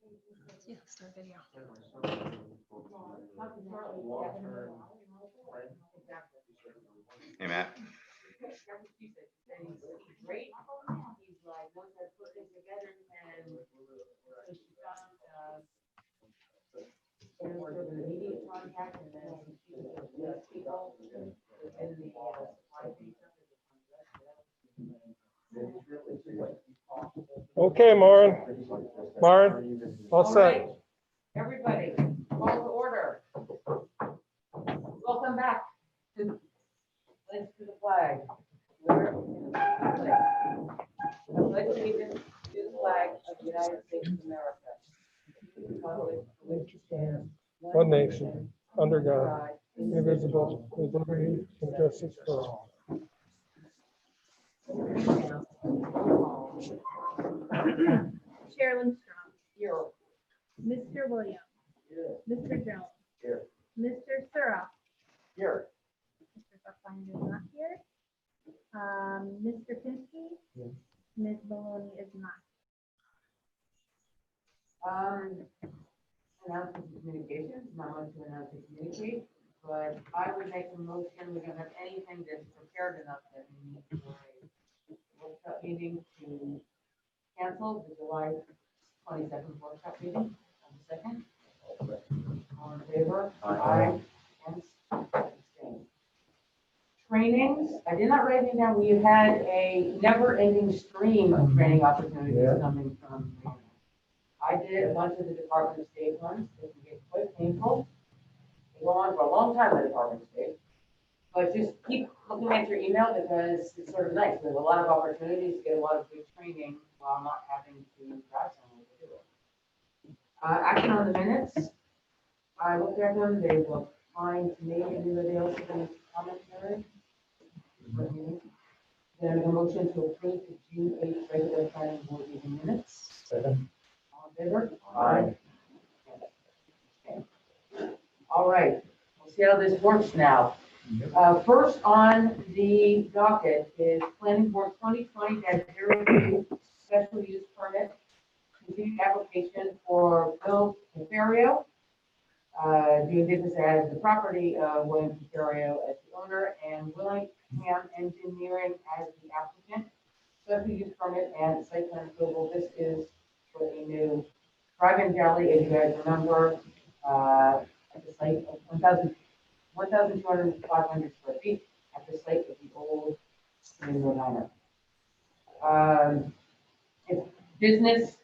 Yeah, start video. Hey, Matt. Great. He's like, once I put this together and so she found, sort of an immediate contact and then she was with people within the supply chain. Okay, Maren. Maren, all All set. right, everybody, call to order. Welcome back to Pledge to the Flag. Where is the flag? I pledge allegiance to the flag of the United States of America. To the republic for which it stands, One nation, under God, indivisible, with liberty and justice for all. Chair Lindstrom, Here. Mr. Williams, Mr. Jones, Here. Mr. Surratt, Here. Mr. Buckline is not here. Mr. Pinsky, Ms. Maloney is not. Announcements and communications, not much to announce and communicate, but I would make a motion, we don't have anything that's prepared enough that we need for a workshop meeting to cancel the July 22nd workshop meeting. Second. All in favor? Aye. Against? Abstained. Trainings, I did not write anything down. We've had a never-ending stream of training opportunities coming from. I did a bunch of the Department of State ones. It can get quite painful. They go on for a long time in the Department of State. But just keep looking at your email because it's sort of nice. We have a lot of opportunities to get a lot of good training while not having to drive somewhere to do it. Action on the minutes. I looked at them. They look fine to me. Anybody else have any commentary? Then a motion to approve the June 8th regular planning board meeting minutes. Second. All in favor? Aye. Okay. All right, we'll see how this works now. First on the docket is Planning Board 2020-02 special use permit, continued application for Bill Cafario, doing business as the property of William Cafario as the owner and Willingham Engineering as the applicant. Special use permit and site plan approval. This is for a new drive-in deli, as you guys remember, at the site of 1,200 square feet at the site of the old Rhode Island. It's business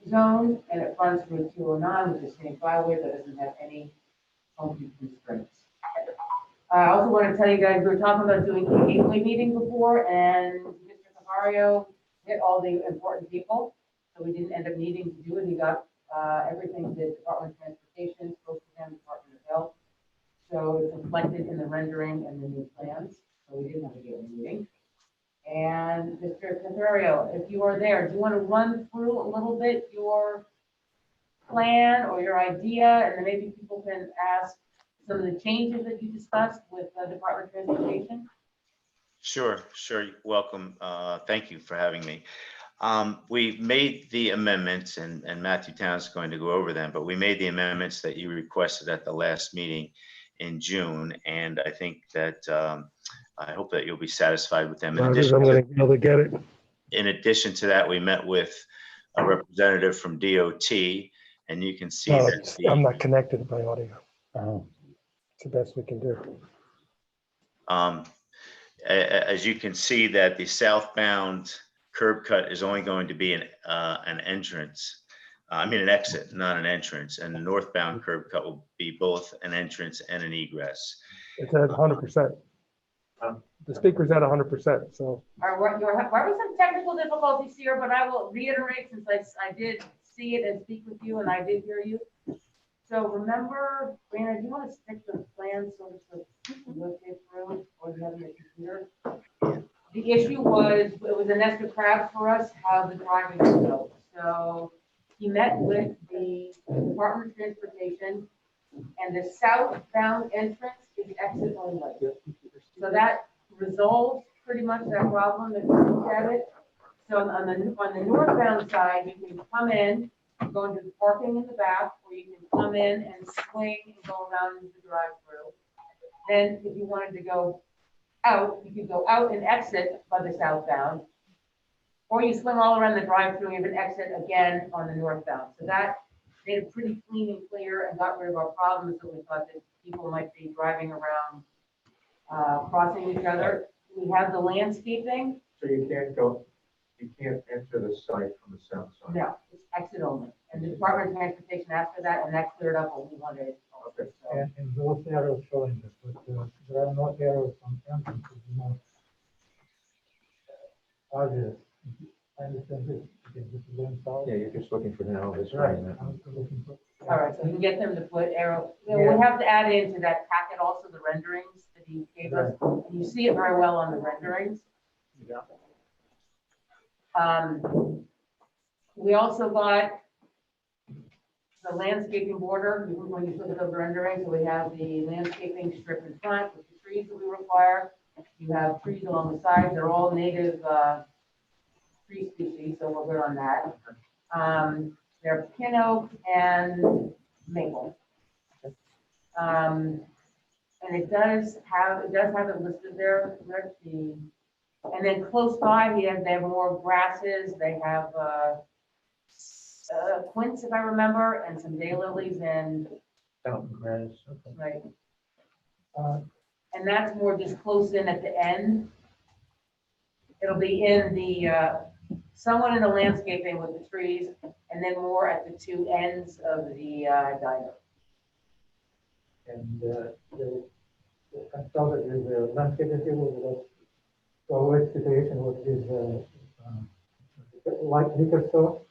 zone and it runs through 209, which is scenic byway that doesn't have any funky constraints. I also want to tell you guys, we were talking about doing a gateway meeting before and Mr. Cafario hit all the important people. So we didn't end up needing to do it. He got everything that Department of Transportation spoke to him, Department of Health. So it's reflected in the rendering and the new plans. So we didn't have a gateway meeting. And Mr. Cafario, if you are there, do you want to run through a little bit your plan or your idea, and then maybe people can ask some of the changes that you discussed with the Department of Transportation? Sure. Welcome. Thank you for having me. We made the amendments, and Matthew Town is going to go over them, but we made the amendments that you requested at the last meeting in June, and I think that I hope that you'll be satisfied with them. I'm going to be able to get it. In addition to that, we met with a representative from DOT, and you can see that I'm not connected by audio. It's the best we can do. as you can see that the southbound curb cut is only going to be an entrance. An exit, not an entrance. And the northbound curb cut will be both an entrance and an egress. It's at 100%. The speaker's at 100%. So. There were some technical difficulties here, but I will reiterate since I did see it and speak with you and I did hear you. So remember, Brandon, do you want to stick the plan so to rotate through or do you have your computer? The issue was, it was an extra crab for us, how the driving would go. So he met with the Department of Transportation and the southbound entrance is exit only. So that resolves pretty much that problem if you look at it. So on the northbound side, you can come in go into the parking in the back, or you can come in and swing and go around the drive-through. Then if you wanted to go out, you could go out and exit by the southbound. Or you swing all around the drive-through and you can exit again on the northbound. So that made it pretty clean and clear and got rid of our problems that we thought that people might be driving around, crossing each other. We have the landscaping. So you can't enter the site from the south side? No, it's exit only. And the Department of Transportation asked for that, and that cleared up what we wanted. Okay. So, And those arrows showing this, but there are no arrows on entrances, not obvious. I understand this, because this is going south. Yeah, you're just looking for now, this Right. right. I'm still looking for. all right, so we can get them to put arrow, we Yeah. have to add into that packet also the renderings that he gave us. You see it very well on the renderings. Yeah. We also got the landscaping border, when you look at those renderings, so we have the landscaping strip in front with the trees that we require. You have trees along the sides, they're all native, tree species, so we're good on that. They're pin oak and maple. And it does have it listed there, Rick, and then close by, they have more grasses, they have, quince, if I remember, and some daylilies and, Fountain grass, okay. right, Uh, and that's more just close in at the end. It'll be in the, somewhat in the landscaping with the trees, and then more at the two ends of the diner. And the consultant is a landscaping people with to avoid situation with this like liquor store.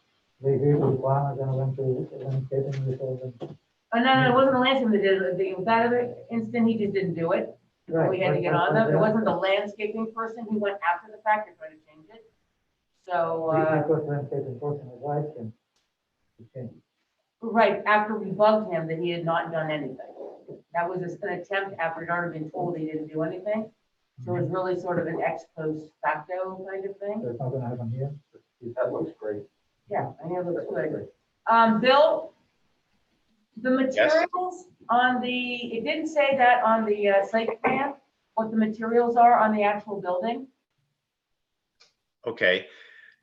They agree with requirements and went to landscaping with all them. Oh, no, it wasn't the landscape that did it. That other instant, he just didn't do it. We had to get on them. It wasn't the landscaping person who went after the fact to try to change it. So, Because landscaping person advised him to change. right, after we bugged him that he had not done anything. That was just an attempt after he'd already been told he didn't do anything. So it was really sort of an ex post facto kind of thing. So it's not gonna happen here. That looks great. Yeah, I know it looks good. Bill, the materials on it didn't say that on the site plan, what the materials are on the actual building. Okay,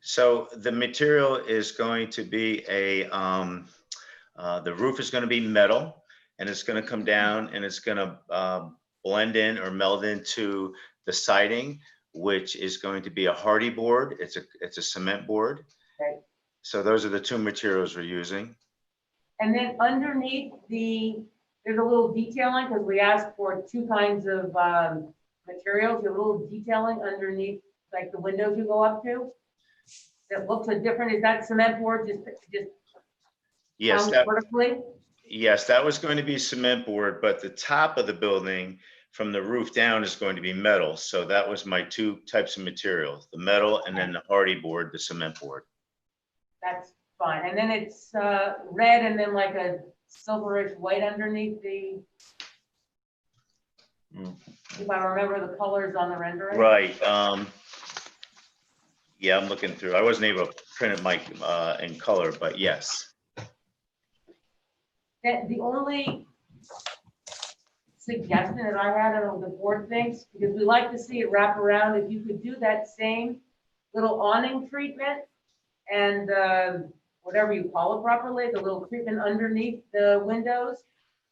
so the material is going to be the roof is going to be metal, and it's going to come down and it's going to blend in or meld into the siding, which is going to be a hardy board. It's a cement board. Okay. So those are the two materials we're using. And then underneath there's a little detailing, because we asked for two kinds of materials, a little detailing underneath, like the windows you go up to. That looks a different, is that cement board just Yes, vertically? yes, that was going to be cement board, but the top of the building from the roof down is going to be metal. So that was my two types of materials, the metal and then the hardy board, the cement board. That's fine. And then it's red and then like a silverish white underneath if I remember the colors on the rendering. Right. Yeah, I'm looking through. I wasn't able to print it in color, but yes. That the only suggestion that I had, I don't know what the board thinks, because we like to see it wrap around, if you could do that same little awning treatment and whatever you call it properly, the little treatment underneath the windows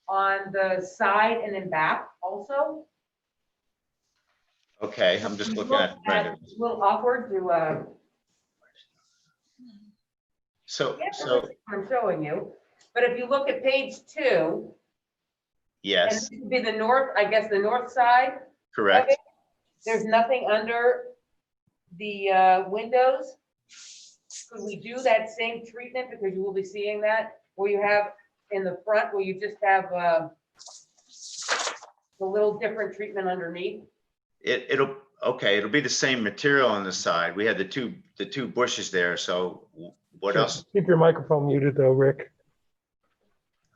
on the side and in back also. Okay, I'm just looking at the rendering. It's a little awkward to, So I'm showing you, but if you look at page 2, and yes, this would be the north, I guess the north side. correct. There's nothing under the windows. Could we do that same treatment, because you will be seeing that, where you have in the front, where you just have the little different treatment underneath? It'll be the same material on the side. We had the two bushes there. So what else? Keep your microphone muted though, Rick.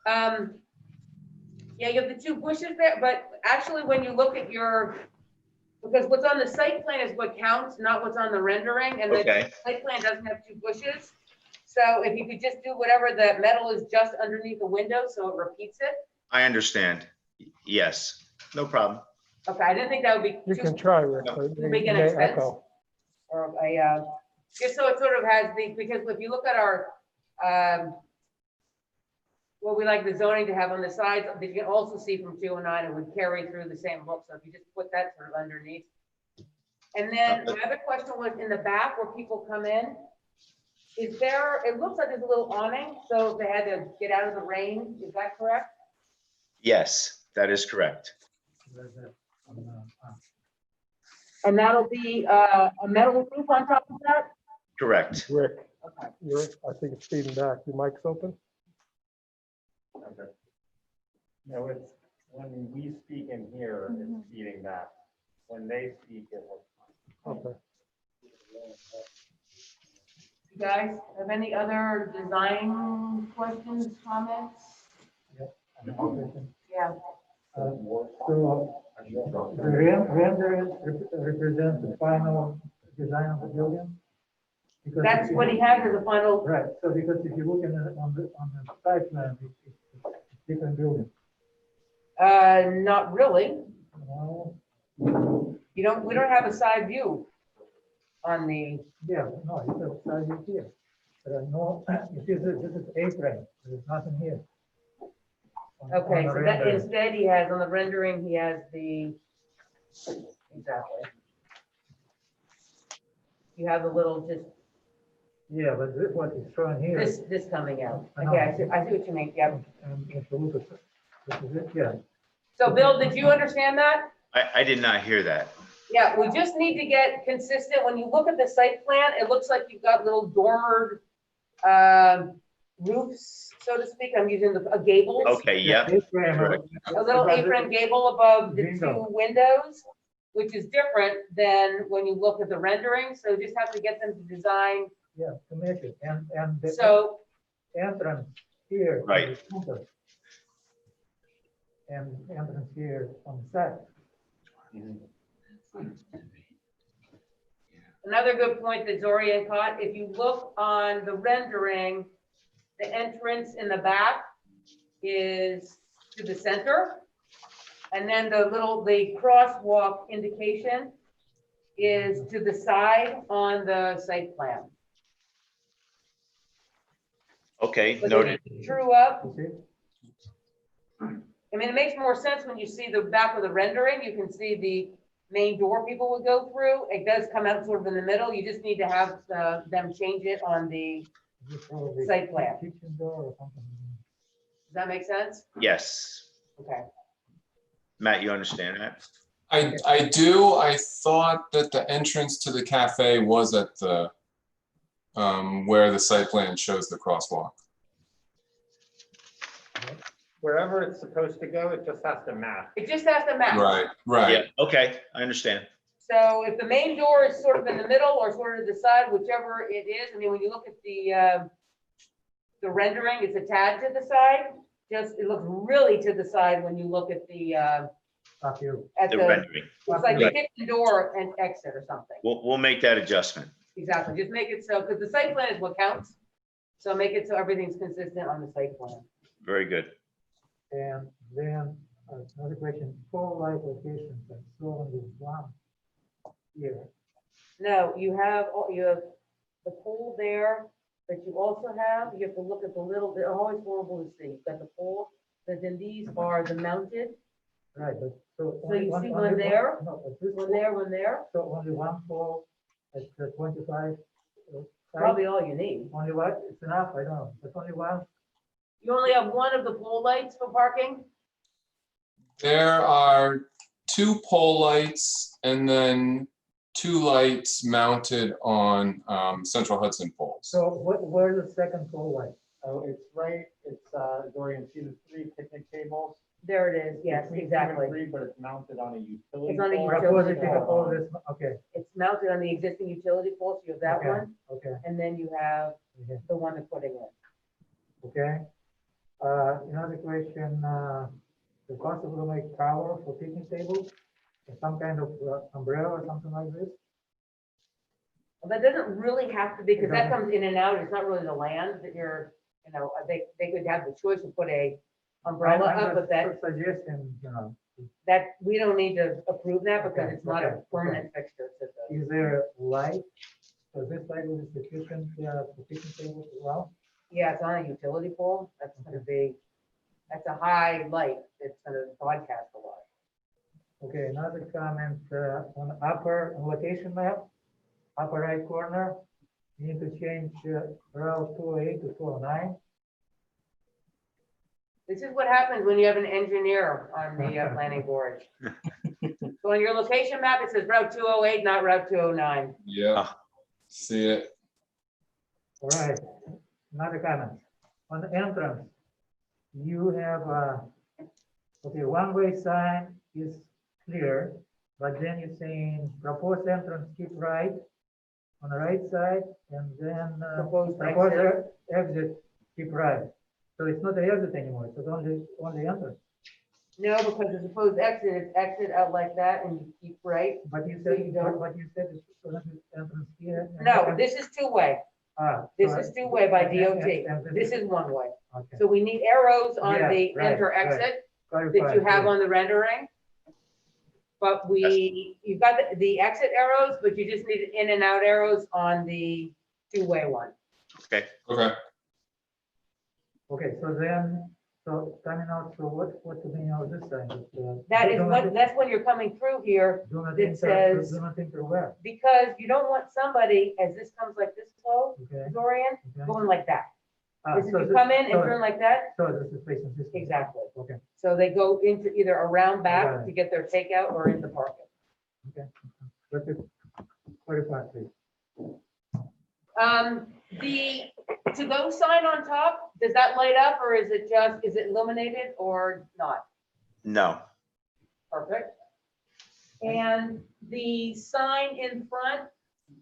Yeah, you have the two bushes there, but actually when you look at because what's on the site plan is what counts, not what's on the rendering, and the Okay, site plan doesn't have two bushes. So if you could just do whatever the metal is just underneath the window, so it repeats it. I understand. Yes, no problem. Okay, I didn't think that would be You too, can try, Rick. but Too it big an may expense? echo. or just so it sort of has the, because if you look at our, what we like the zoning to have on the sides, that you can also see from 209, it would carry through the same look. So if you just put that sort of underneath. And then my other question was in the back where people come in, is there, it looks like there's a little awning, so if they had to get out of the rain, is that correct? Yes, that is correct. And that'll be a metal roof on top of that? Correct. Rick, Okay. I think it's feeding back. Your mic's open? No, it's, when we speak in here, it's feeding back. When they speak, it looks fine. Okay. You guys have any other design questions, comments? Yeah. So the render represents the final design of the building? Because That's if you what he look- has as a final, Right, so because if you look on the site plan, it's different building. not really. Well, We don't have a side view on the, yeah, no, it's a side view here. There are no, this is A-frame, there's nothing here. okay, On the so that rendering. instead he has, on the rendering, he has the, exactly. You have a little, just Yeah, but this, what is shown here. this coming out. I know. Okay, I see what you mean, yep. And if you look at, this is it, yeah. So Bill, did you understand that? I did not hear that. Yeah, we just need to get consistent. When you look at the site plan, it looks like you've got little dormered roofs, so to speak. I'm using a gable. Okay, yep. A-frame, correct. A little apron gable above the Window. two windows, which is different than when you look at the rendering. So you just have to get them to design. Yeah, to make it, and the So, entrance here. is Right. center. And entrance here on the side. another good point that Zorian caught, if you look on the rendering, the entrance in the back is to the center. And then the crosswalk indication is to the side on the site plan. Okay, But noted. then it drew up, You see? I mean, it makes more sense when you see the back of the rendering, you can see the main door people would go through. It does come out sort of in the middle. You just need to have them change it on the, Is this probably Site plan. Kitchen door or something. does that make sense? Yes. Okay. Matt, you understand that? I do. I thought that the entrance to the cafe was at the, where the site plan shows the crosswalk. Wherever it's supposed to go, it just has to match. It just has to match. Right, right. Yeah, okay, I understand. So if the main door is sort of in the middle or sort of the side, whichever it is, I mean, when you look at the rendering, it's a tad to the side. Just, it looks really to the side when you look at the, Up here. The rendering. it's like the Right. kitchen door and exit or something. We'll make that adjustment. Exactly, just make it so, because the site plan is what counts. So make it so everything's consistent on the site plan. Very good. And then another question, pole light locations, and so on this one here. No, you have the pole there, but you also have, you have to look at the little, they're always horrible to see. You've got the pole, but then these are the mounted, Right, but so. So you see only one there? No, but this one pole, there, one there, so only one pole at 25. side? probably all you need. Only one, it's enough, I don't know, but only one. You only have one of the pole lights for parking? There are 2 pole lights and then 2 lights mounted on Central Hudson poles. So where's the second pole light? Oh, it's right, it's, Dorian, see the 3 picnic tables? There it is, yes, Between 2 and exactly. 3, but it's mounted on a utility. It's on a pole. utility Opposite to the pole. pole, this, okay, It's mounted on the existing utility pole, so you have that Okay. one, okay, and then you have okay, the one they're putting in. okay. Another question, is it possible to make tower for picnic tables? Or some kind of umbrella or something like this? Well, that doesn't really have to be, because that comes in and out, it's not really the land that you're, they could have the choice to put a umbrella I'm up, but that, Suggesting, that, we don't need to approve that because Okay, it's not a okay, permanent fixture. It's just a- is there light? So this light is sufficient, sufficient as well? Yeah, it's on a utility pole, that's gonna be, that's a high light, it's gonna broadcast a lot. Okay, another comment, on the upper location map, upper right corner, you need to change Route 208 to 209. This is what happens when you have an engineer on the planning board. So on your location map, it says Route 208, not Route 209. Yeah, see it. All right, another comment. On the entrance, you have, okay, one-way sign is clear, but then you're saying proposed entrance, keep right on the right side, and then Proposed proposed exit, keep right. So it's not the exit anymore, it's only entrance. No, because it's supposed exit, it's exit out like that and you keep right. But you So said, you don't- it's entrance here. and No, then- this is two-way. This so- is two-way by and- DOT. and This is one-way. Okay. So we need arrows on Yeah, the right, enter right. exit that Clarify, you have yeah. on the rendering. But you've got the exit arrows, but you just need in and out arrows on the two-way one. Okay, Okay, Okay, so then, so coming out, so what's the meaning of this sign? That is what, that's when you're coming through here, Do not it enter, says- do not enter where? because you don't want somebody, as this comes like this slow, Okay. Dorian, Okay. going like that. Ah, This is so you this- come in and so- turn like that, So this is facing this. way. exactly. Okay, So they go into either around back Right. to get their takeout or into parking. okay. Let it clarify, please. The to-go sign on top, does that light up or is it illuminated or not? no, Perfect. And the sign in front,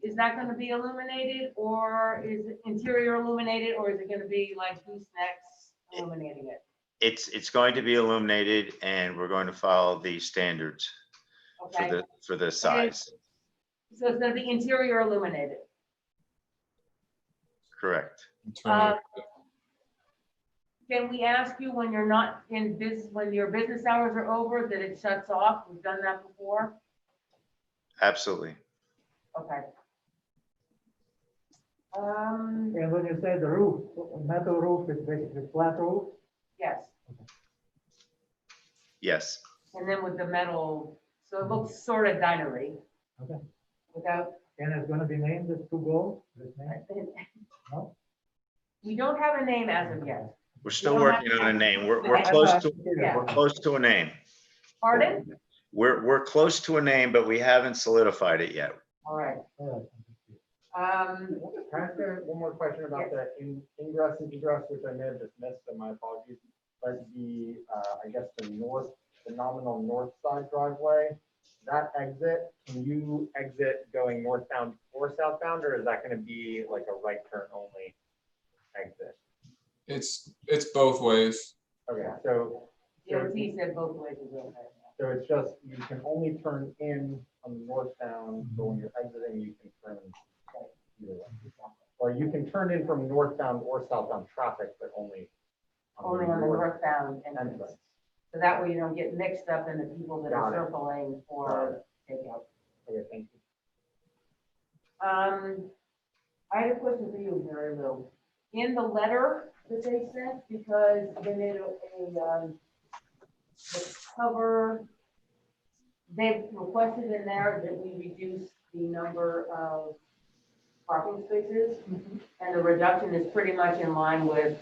is that gonna be illuminated or is it interior illuminated or is it gonna be like goosenecks illuminating it? it's going to be illuminated and we're going to follow the standards Okay, for the size. so it's gonna be interior illuminated. Correct. turn it. Can we ask you when you're not in business, when your business hours are over, that it shuts off? We've done that before. Absolutely. Okay. And when you say the roof, metal roof is basically flat roof? Yes, Yes. and then with the metal, so it looks sort of dinery. Okay. Without, And it's gonna be named as to go? this name? No? we don't have a name as of yet. We're still don't have working on a to- name. We're Okay. close to, Yeah. we're close to a name. Pardon? We're close to a name, but we haven't solidified it yet. All right. All right. Can I ask one more question about the ingress and egress, which I may have just missed, and my apologies. But the, I guess the nominal north side driveway, that exit, can you exit going northbound or southbound, or is that gonna be like a right turn only exit? It's both ways. Okay, so DOT said both ways is okay. So it's just, you can only turn in on the northbound, but when you're exiting, you can turn either way. Or you can turn in from northbound or southbound traffic, but only Only on the northbound entrance. entrance. So that way you don't get mixed up in the people that are Got it. circling for takeout. Okay, thank you. I had a question for you, Mary Lou. In the letter that they sent, because they made a cover, they've requested in there that we reduce the number of parking spaces. And the reduction is pretty much in line with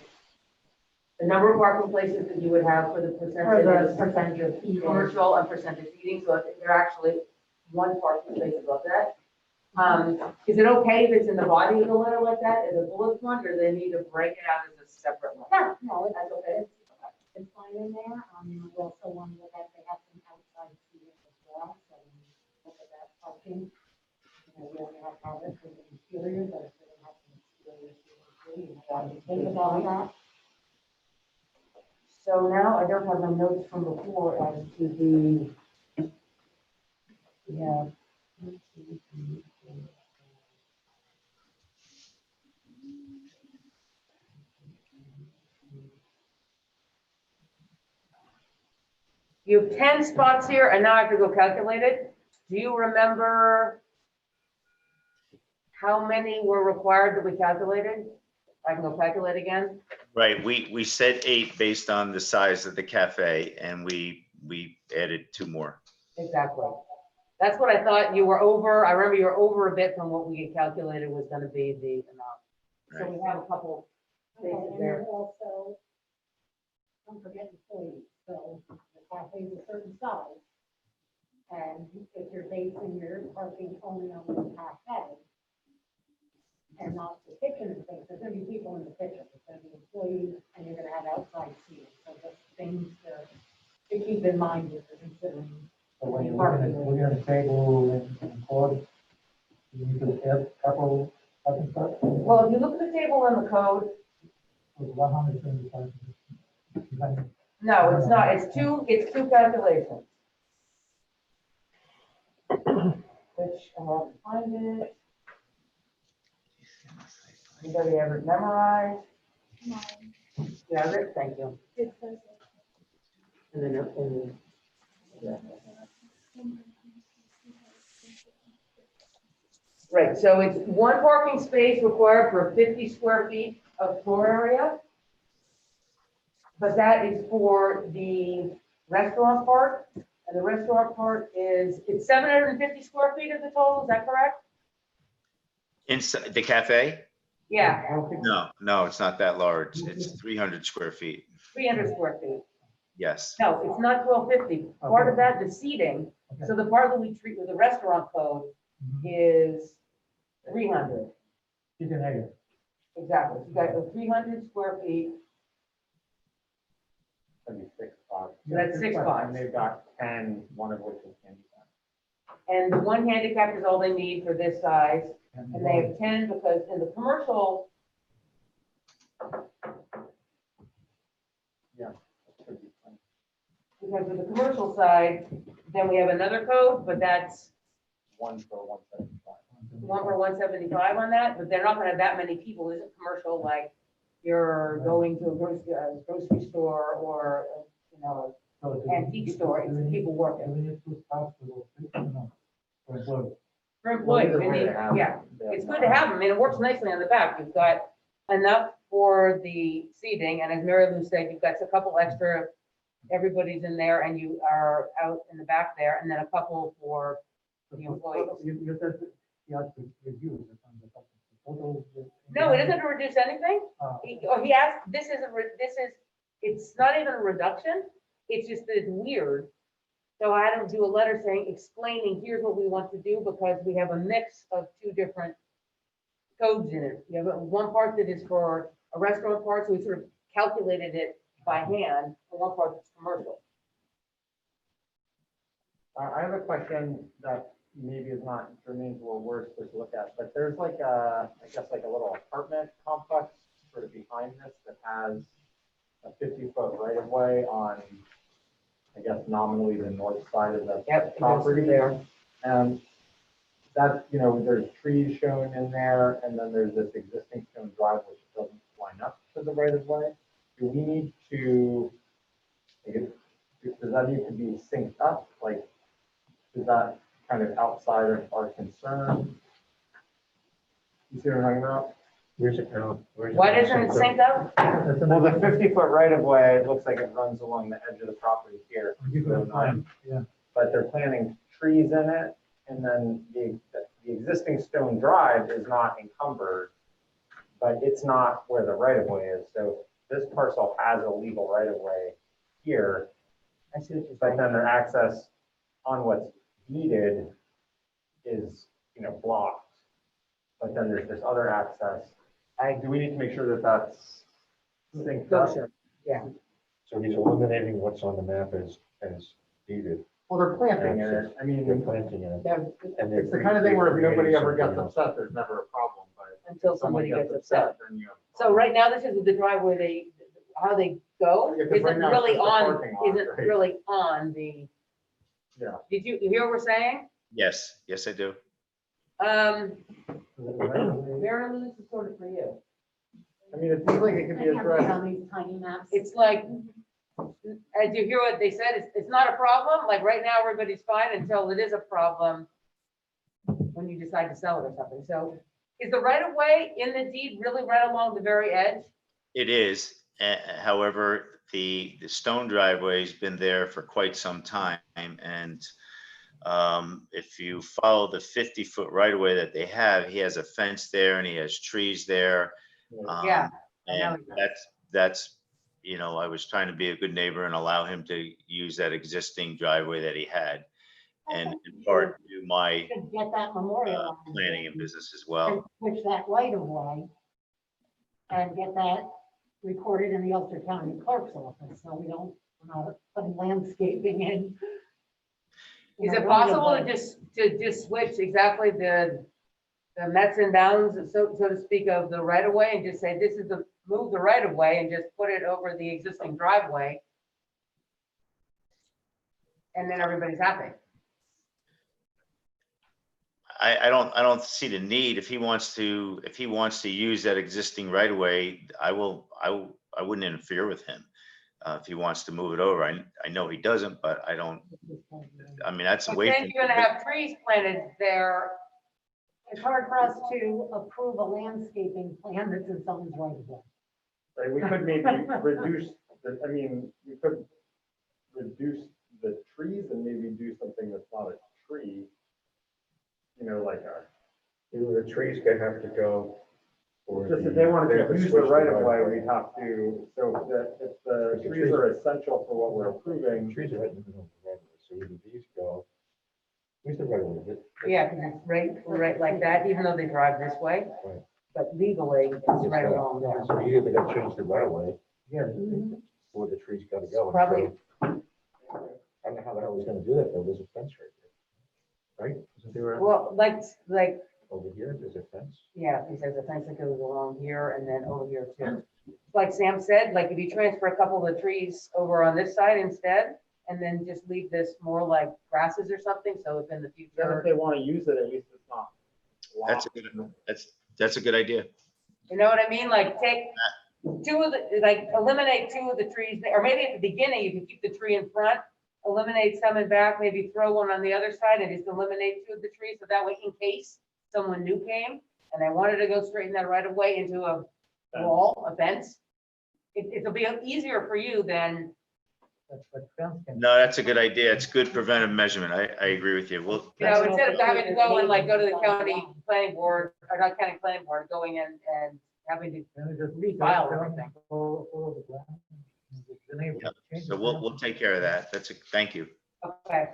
the number of parking places that you would have for the percentage of commercial and percentage seating. So they're actually one parking space above that. Is it okay if it's in the body of the letter like that, as a bullet point, or they need to break it out as a separate one? No, That's okay. it's fine in there. We also wanted that they have some outside seating as well, so when you look at that parking, we only have comments for the interior, but if they have some exterior seating too, you have to think about that. So now I don't have my notes from before as to the, yeah. You have 10 spots here, and now I have to go calculate it. Do you remember how many were required that we calculated? I can go calculate again. Right, we said 8 based on the size of the cafe, and we added 2 more. Exactly. That's what I thought you were over. I remember you were over a bit from what we had calculated was gonna be the amount. So we have a couple Okay, spaces and there. then also, don't forget employees, so the cafe is a certain size. And if you're basing your parking only on the cafe and not the kitchen and things, there's gonna be people in the kitchen, there's gonna be employees, and you're gonna have outside seating, so just things to keep in mind if you're considering. So when you're looking at the table and code, you need to add couple parking spots. Well, if you look at the table in the code, With 175. no, it's not. It's two calculations. Which, I have to find it. Anybody have it memorized? Yeah, Rick, thank you. And then, right, so it's 1 parking space required for 50 square feet of floor area. But that is for the restaurant part, and the restaurant part it's 750 square feet of the total, is that correct? Inside the cafe? Yeah, No, it's not that large. It's 300 square feet. 300 square feet. Yes. No, it's not 1250. Part of that, the seating, so the part that we treat with the restaurant code is 300. Kitchen area. Exactly. So you got the 300 square feet, That'd be 6 spots. so that's 6 spots. And they've got 10, one of which is handicap. And the 1 handicap is all they need for this size. And they have 10 because in the commercial, Yeah. that should be fine. because of the commercial side, then we have another code, but that's 1 for 175. 1 for 175 on that, but they're not gonna have that many people. It isn't commercial like you're going to a grocery store or, antique store. It's people working. We need to start to go. For employees. For employees, we need, yeah. It's good to have them. I mean, it works nicely on the back. You've got enough for the seating, and as Mary Lou said, you've got a couple extra, everybody's in there, and you are out in the back there, and then a couple for the employees. You said you have to reduce it on the total. No, it doesn't reduce anything. He asked, it's not even a reduction. It's just that it's weird. So I had to do a letter saying, explaining, here's what we want to do, because we have a mix of 2 different codes in it. You have 1 part that is for a restaurant part, so we sort of calculated it by hand, and 1 part that's commercial. I have a question that maybe is not germane to what we're supposed to look at, but there's like I guess like a little apartment complex sort of behind this that has a 50-foot right of way on, I guess nominally the north side of the property there. And that, there's trees shown in there, and then there's this existing stone drive which doesn't line up to the right of way. Do we need to, does that need to be synced up? Like, is that kind of outside of our concern? You see what I'm talking about? Why doesn't it sync up? Well, the 50-foot right of way, it looks like it runs along the edge of the property here. Yeah. But they're planting trees in it, and then the existing stone drive is not encumbered, but it's not where the right of way is. So this parcel has a legal right of way here, I see what you're but saying. then their access on what's deeded is, blocked. But then there's this other access. Do we need to make sure that that's synced up? Goshen, yeah. So he's eliminating what's on the map as deeded. Well, they're planting in it. I mean, They're planting in it. And it's the kind of thing where if nobody ever gets upset, there's never a problem, but Until if someone somebody gets upset. then you have. a So problem. right now, this is the driveway, how they go, Yeah, 'cause right isn't now it's really just a on, parking lot, isn't right? really on the, Yeah. did you hear what we're saying? Yes, I do. Mary Lou, this is sort of for you. I mean, it seems like it could be I have it addressed. on these tiny maps. It's like, Did you hear what they said? It's not a problem. Like right now, everybody's fine until it is a problem when you decide to sell it or something. So is the right of way in the deed really right along the very edge? It is. However, the stone driveway's been there for quite some time. And if you follow the 50-foot right of way that they have, he has a fence there and he has trees there. Yeah, I know And he does. that's, you know, I was trying to be a good neighbor and allow him to use that existing driveway that he had. And in part to my Could get that memorial. planning and business as And well. switch that right of way. And get that recorded in the Ulster County Clerk's office, so we don't, we're not putting landscaping in. Is it possible to just switch exactly the Mets and bounds, so to speak, of the right of way and just say, this is the, move the right of way and just put it over the existing driveway? And then everybody's happy. I don't see the need. If he wants to use that existing right of way, I wouldn't interfere with him. If he wants to move it over, I know he doesn't, but I don't, I mean, that's But way. then you're gonna have trees planted there. It's hard for us to approve a landscaping plan that's in someone's right of way. Right, we could maybe reduce we could reduce the trees and maybe do something that's not a tree. You know, like The trees could have to go. for just if the- they wanted have to use the switch right of way, driveway. we'd have to, so that if the The trees trees- are essential for what we're The approving. trees are right in the middle of the roadway, so either these go. Where's the right of way? Yeah, because it's right like that, even though they drive this way. Right. But legally, it's right along there. So you either gotta change the right of way, Yeah. or the trees gotta go. Probably. So, I don't know how the hell he's gonna do that, though, there's a fence right there. Right? Isn't there a, Well, like, over here, there's a fence? yeah, he says the fence that goes along here and then over here too. Like Sam said, like if you transfer a couple of the trees over on this side instead, and then just leave this more like grasses or something, so if in the Then if future, they want to use it, at least it's not. That's a that's a good idea. you know what I mean? Like take two of the, like eliminate two of the trees, or maybe at the beginning, you can keep the tree in front, eliminate some in back, maybe throw one on the other side and just eliminate two of the trees, so that way in case someone new came and they wanted to go straighten that right of way into a wall, a fence, it'll be easier for you than, No, that's a good idea. It's good preventive measurement. I agree with you. Well, you know, instead of having to go and like go to the county planning board, or not county planning board, going in and having to refile everything. so we'll take care of that. Thank you. Okay,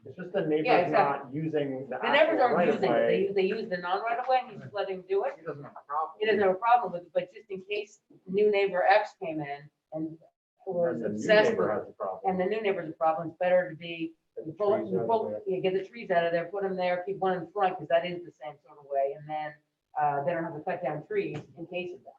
It's just the Yeah, neighbor's exactly. not using the the neighbors actual aren't right of using it, way. they use the non-right of way, and he's just letting him do it. He doesn't have a problem. He doesn't have a problem with it, but just in case new neighbor X came in and was And the new obsessed neighbor with, has a problem. and the new neighbor's a problem, it's better to be, you get the trees out of there, put them there, keep one in front, because that is the same sort of way, and then, they don't have to cut down trees in case of that.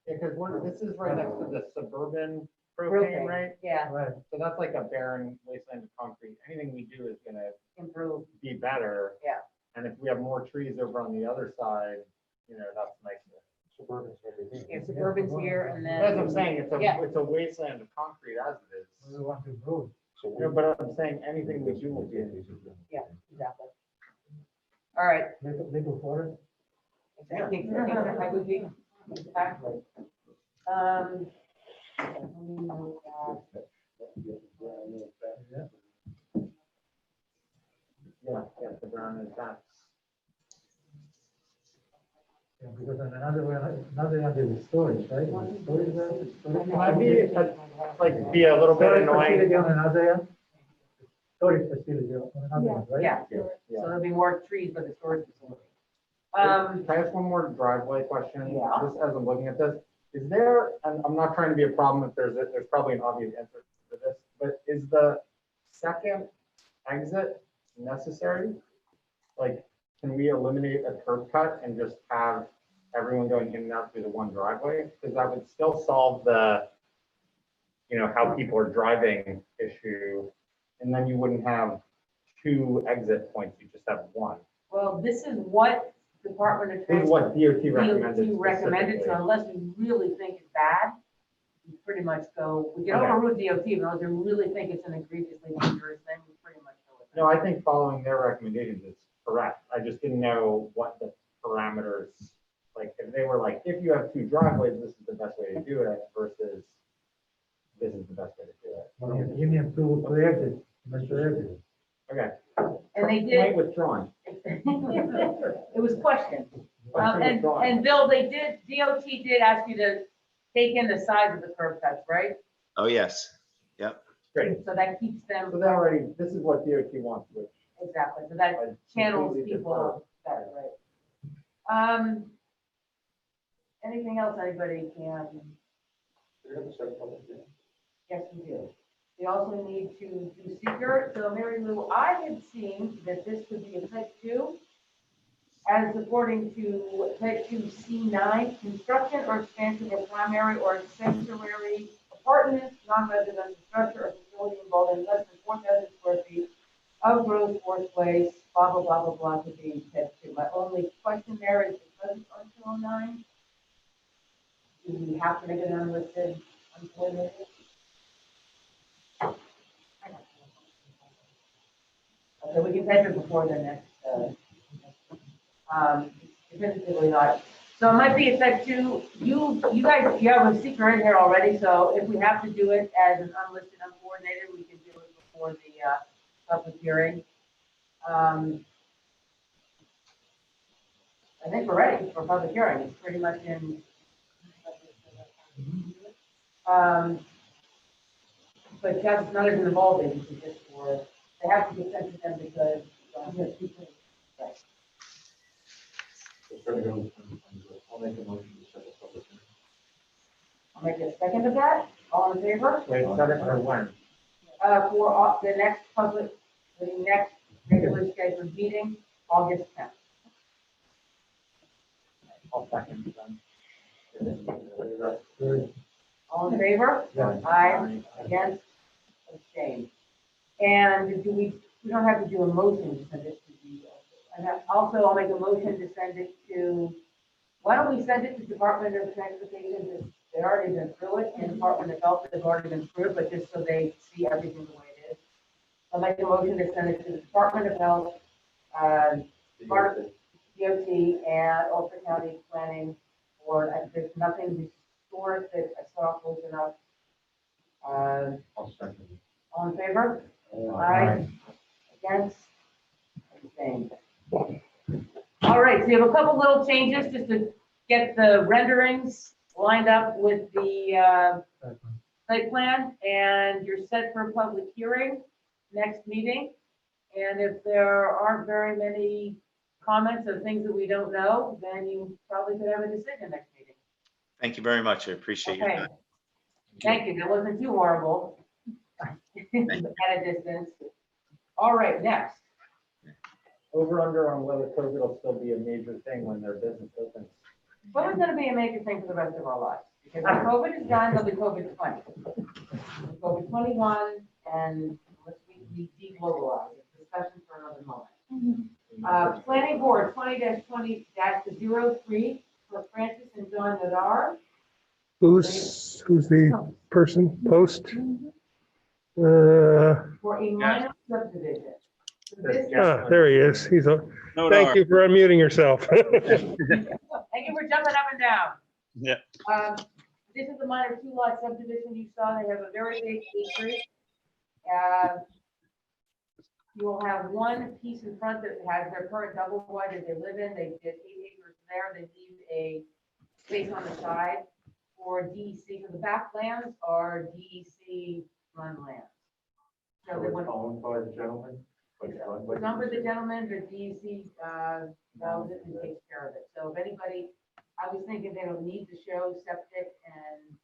Because this is right next to the suburban propane, Propane, right? Yeah, So that's like a barren wasteland of concrete. Anything we do is gonna improve, be better. Yeah. And if we have more trees over on the other side, you know, that's nicer. Suburban's everything. yeah, suburban's here, and then. That's what I'm saying, Yeah. it's a wasteland of concrete as it is. So No, but I'm saying anything we do will be. Yeah, exactly. All right. I think I would be, exactly. Let me move that. Yeah, the brown is that. Because another under the storage, right? Might be, like, be a little bit annoying. On another end? Storage facility on another end, right? Yeah, so there'll be more trees for the storage facility. Can I ask one more driveway question? Yeah. Just as I'm looking at this, is there, and I'm not trying to be a problem if there's probably an obvious answer to this, but is the second exit necessary? Like, can we eliminate a curb cut and just have everyone going in and out through the one driveway? Because that would still solve the, you know, how people are driving issue. And then you wouldn't have two exit points, you just have one. Well, this is what Department of This is what Transportation DOT recommended. recommended, so specifically. unless you really think it's bad, we pretty much go, we can Okay. overrule DOT, but if we really think it's an egregiously dangerous thing, we pretty much go with it. No, I think following their recommendations is correct. I just didn't know what the parameters, like, if they were like, if you have two driveways, this is the best way to do it versus this is the best way to do it. Give me approval for everything, Mr. Everett. Okay. And they Point did, withdrawn. it was questioned. Question withdrawn. And Bill, DOT did ask you to take in the size of the curb cuts, right? Oh, yes. Great. So that keeps them, So that already, this is what DOT wants, which exactly, so that I channels completely people better, right? Anything else anybody can? Yes, we do. We also need to do seeker. So Mary Lou, I had seen that this could be a type 2, as according to type 2C9, construction or expansion of primary or accessory apartments, non-residential structure or facility involving less than 4,000 square feet of gross floor space, blah, blah, blah, blah, blah, could be type 2. My only question there is because it's on 209, do we have to make it unlisted, uncoordinated? So we can type it before the next, definitively not. So it might be a type 2, you guys, you have a seeker in here already, so if we have to do it as an unlisted, uncoordinated, we can do it before the, public hearing. I think we're ready for public hearing, it's pretty much in. But just none of the involved agencies, just for, they have to get sent to them because, right. I'll make a motion to set a public hearing. I'll make a second of that, all in favor? wait, set it for when? For the next regular scheduled meeting, August 10th. I'll second then. All in favor? Yeah. Aye, against, abstain. And we don't have to do a motion to send it to the, and also I'll make a motion to send it to, why don't we send it to Department of Transportation? They already been through it, and Department of Health has already been through it, but just so they see everything the way it is. I'll make a motion to send it to the Department of Health, DOT, and Ulster County Planning Board. There's nothing historic that I saw close enough. I'll second it. All in favor? Aye. Against? Abstained. All right, so you have a couple little changes just to get the renderings lined up with the site plan, and you're set for a public hearing next meeting. And if there aren't very many comments of things that we don't know, then you probably could have a decision next meeting. Thank you very much. I appreciate your Okay. time. Thank you. That wasn't too horrible at a distance. All right, next. Over under on whether COVID will still be a major thing when their business opens. What is going to be a major thing for the rest of our lives? Because when COVID is done, there'll be COVID 20. COVID 21, and let's be deglobalized. It's discussion for another moment. Planning Board 20-20-03 for Francis and John Nadar. Who's the person, post? For a minor subdivision. So this- There he is. He's on. Thank you for unmuting yourself. Thank you for jumping up and down. Yeah. This is a minor 2-lot subdivision you saw. They have a very big acreage. You will have one piece in front that has their current double wide that they live in. They did 8 acres there. They leave a space on the side for DEC. So the back lands are DEC run lands. So they went Owned by the gentleman? number the gentleman, the DEC, knows it and takes care of it. So if anybody, I was thinking they don't need to show septic and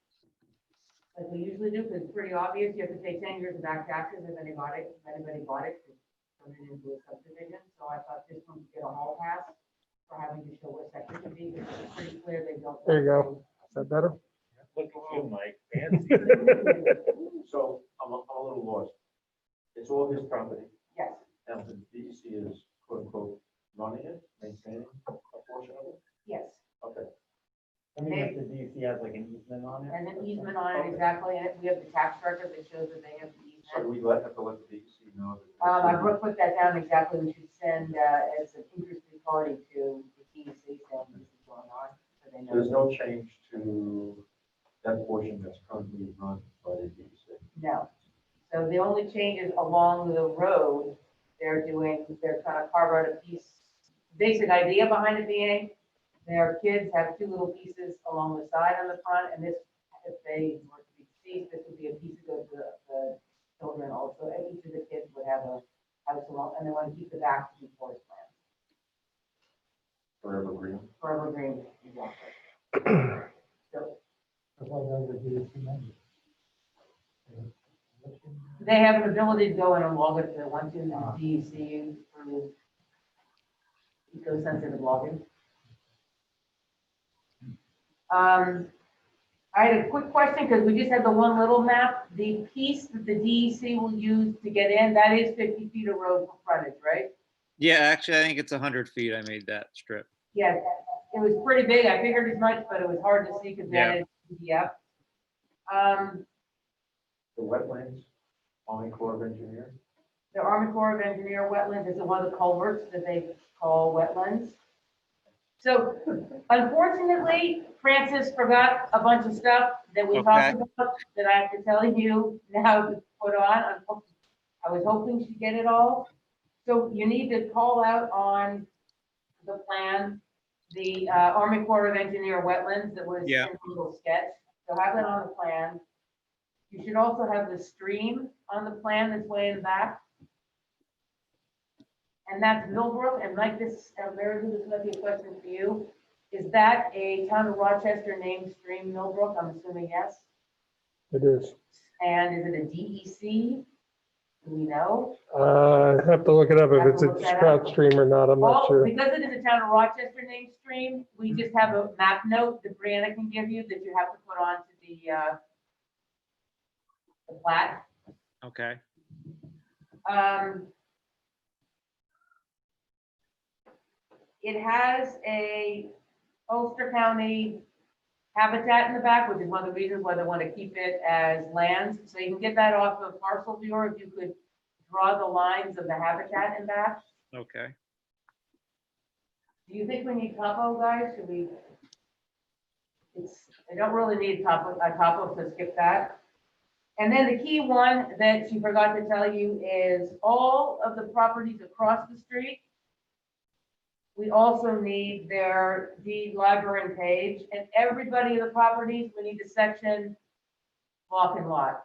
like we usually do, because it's pretty obvious, you have to pay 10 years of back taxes if anybody bought it to turn it into a subdivision. So I thought this one would get a hall pass for having to show where septic would be, because it's pretty clear they don't. There you go. Is that better? Look at you, Mike. Fancy. So I'm a little lost. It's all his property, Yes, and the DEC is quote unquote running it, maintaining a portion of it? yes. Okay. I mean, if the DEC has like an easement on it. And an easement on it, exactly, and we have the tax record that shows that they have the So do easement. we have to let the DEC know? I put that down exactly, we should send, as an interested party to the DEC saying this is going on, so they know. There's no change to that portion that's currently run by the DEC. No. So the only changes along the road, they're trying to carve out a piece. Basic idea behind it being, their kids have two little pieces along the side on the front, and this, if they were to be deceased, this would be a piece that goes to the children also. And each of the kids would have a house along, and they want to keep the back to be forest land. Forever green. Forever green, exactly. So they have an ability to go in and log if they want to, the DEC through eco-sensitive logging. I had a quick question, because we just had the one little map. The piece that the DEC will use to get in, that is 50 feet of road for frontage, right? Yeah, actually, I think it's 100 feet. I made that strip. Yes, it was pretty big. I figured as much, but it was hard to see because Yeah. that is PDF. The wetlands, Army Corps of Engineers. The Army Corps of Engineer wetlands is one of the culverts that they call wetlands. So unfortunately, Francis forgot a bunch of stuff that we talked about that I have to tell you now to put on. I was hoping she'd get it all. So you need to call out on the plan, the Army Corps of Engineer wetlands that was in Yeah. a little sketch. So have that on the plan. You should also have the stream on the plan that's way in the back. And that's Millbrook, and like this, Mary Lou, this might be a question for you. Is that a town of Rochester named stream, Millbrook? I'm assuming yes. It is. And is it a DEC? Do we know? I have to look it up if it's a Have to look that trout up. stream or not. I'm not Well, sure. because it is a town of Rochester named stream, we just have a map note that Brianna can give you that you have to put onto the plat. Okay. It has a Ulster County habitat in the back, which is one of the reasons why they want to keep it as lands. So you can get that off of parcel viewer if you could draw the lines of the habitat in back. Okay. Do you think we need topo, guys? Should we? I don't really need topo, so skip that. And then the key one that she forgot to tell you is all of the properties across the street. We also need their deed library page, and everybody in the properties, we need to section block and lot.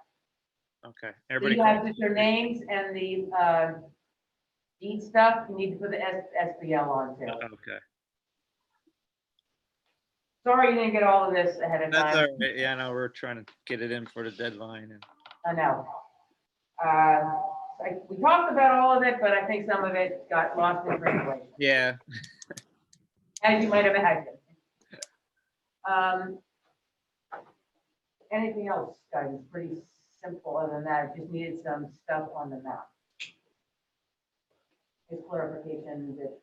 Okay. So Everybody. you have just their names and the deed stuff, you need to put the SBL on too. Okay. Sorry you didn't get all of this ahead of That's time. all right. Yeah, no, we're trying to get it in for the deadline. And I know. We talked about all of it, but I think some of it got lost in translation, yeah. as you might imagine. Anything else, guys? It's pretty simple. Other than that, I just needed some stuff on the map. Just clarification that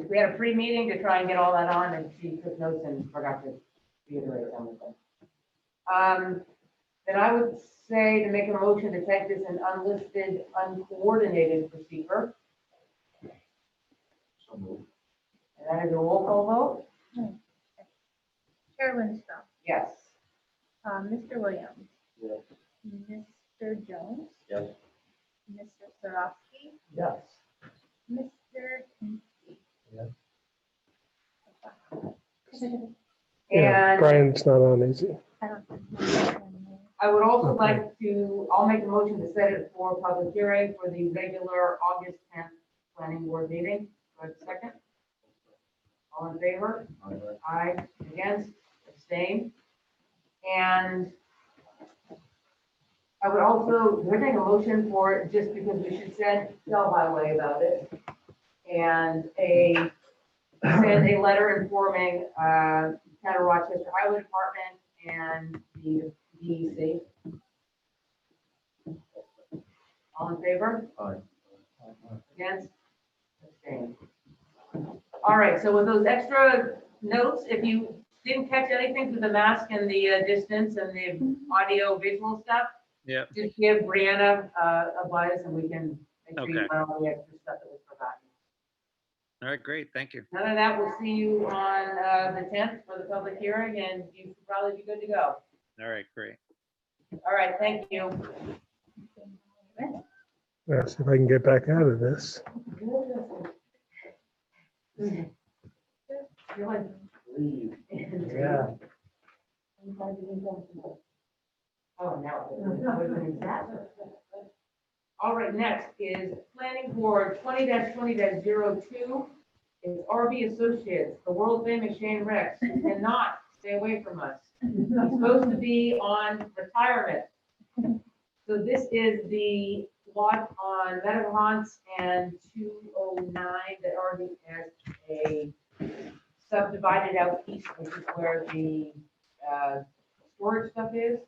we had a pre-meeting to try and get all that on, and she took notes and forgot to reiterate some of them. Then I would say to make a motion to take this an unlisted, uncoordinated procedure. So moved. And that is a roll call vote? Chair Lindstrom, Yes. Mr. Williams, Yes. Mr. Jones, Yes. Mr. Sarofsky, Yes. Mr. Kinsey. Yes. Yeah, And Brian's not on, is he? I don't think. I would also Okay. like to, I'll make a motion to set it for public hearing for the regular August 10th planning board meeting. Do I have a second? All in favor? Aye. Against? Abstain? And I would also, we're taking a motion for, it just because we should send Del Highway about it. And send a letter informing, Town of Rochester Highway Department and the DEC. All in favor? Aye. Against? Abstain. All right, so with those extra notes, if you didn't catch anything through the mask and the distance and the audio visual stuff, Yeah, just give Brianna a buzz and we can make sure you Okay. got all the extra stuff that was forgotten. all right, great, thank you. None of that, we'll see you on the 10th for the public hearing, and you should probably be good to go. All right, great. All right, thank you. Yeah, see if I can get back out of this. Yeah. Oh, now. All right, next is Planning Board 20-20-02. Is RB Associates, the world famous Shane Rex, who cannot stay away from us. He's supposed to be on retirement. So this is the lot on Meadowhance and 209 that RB has a subdivided out piece, which is where the storage stuff is.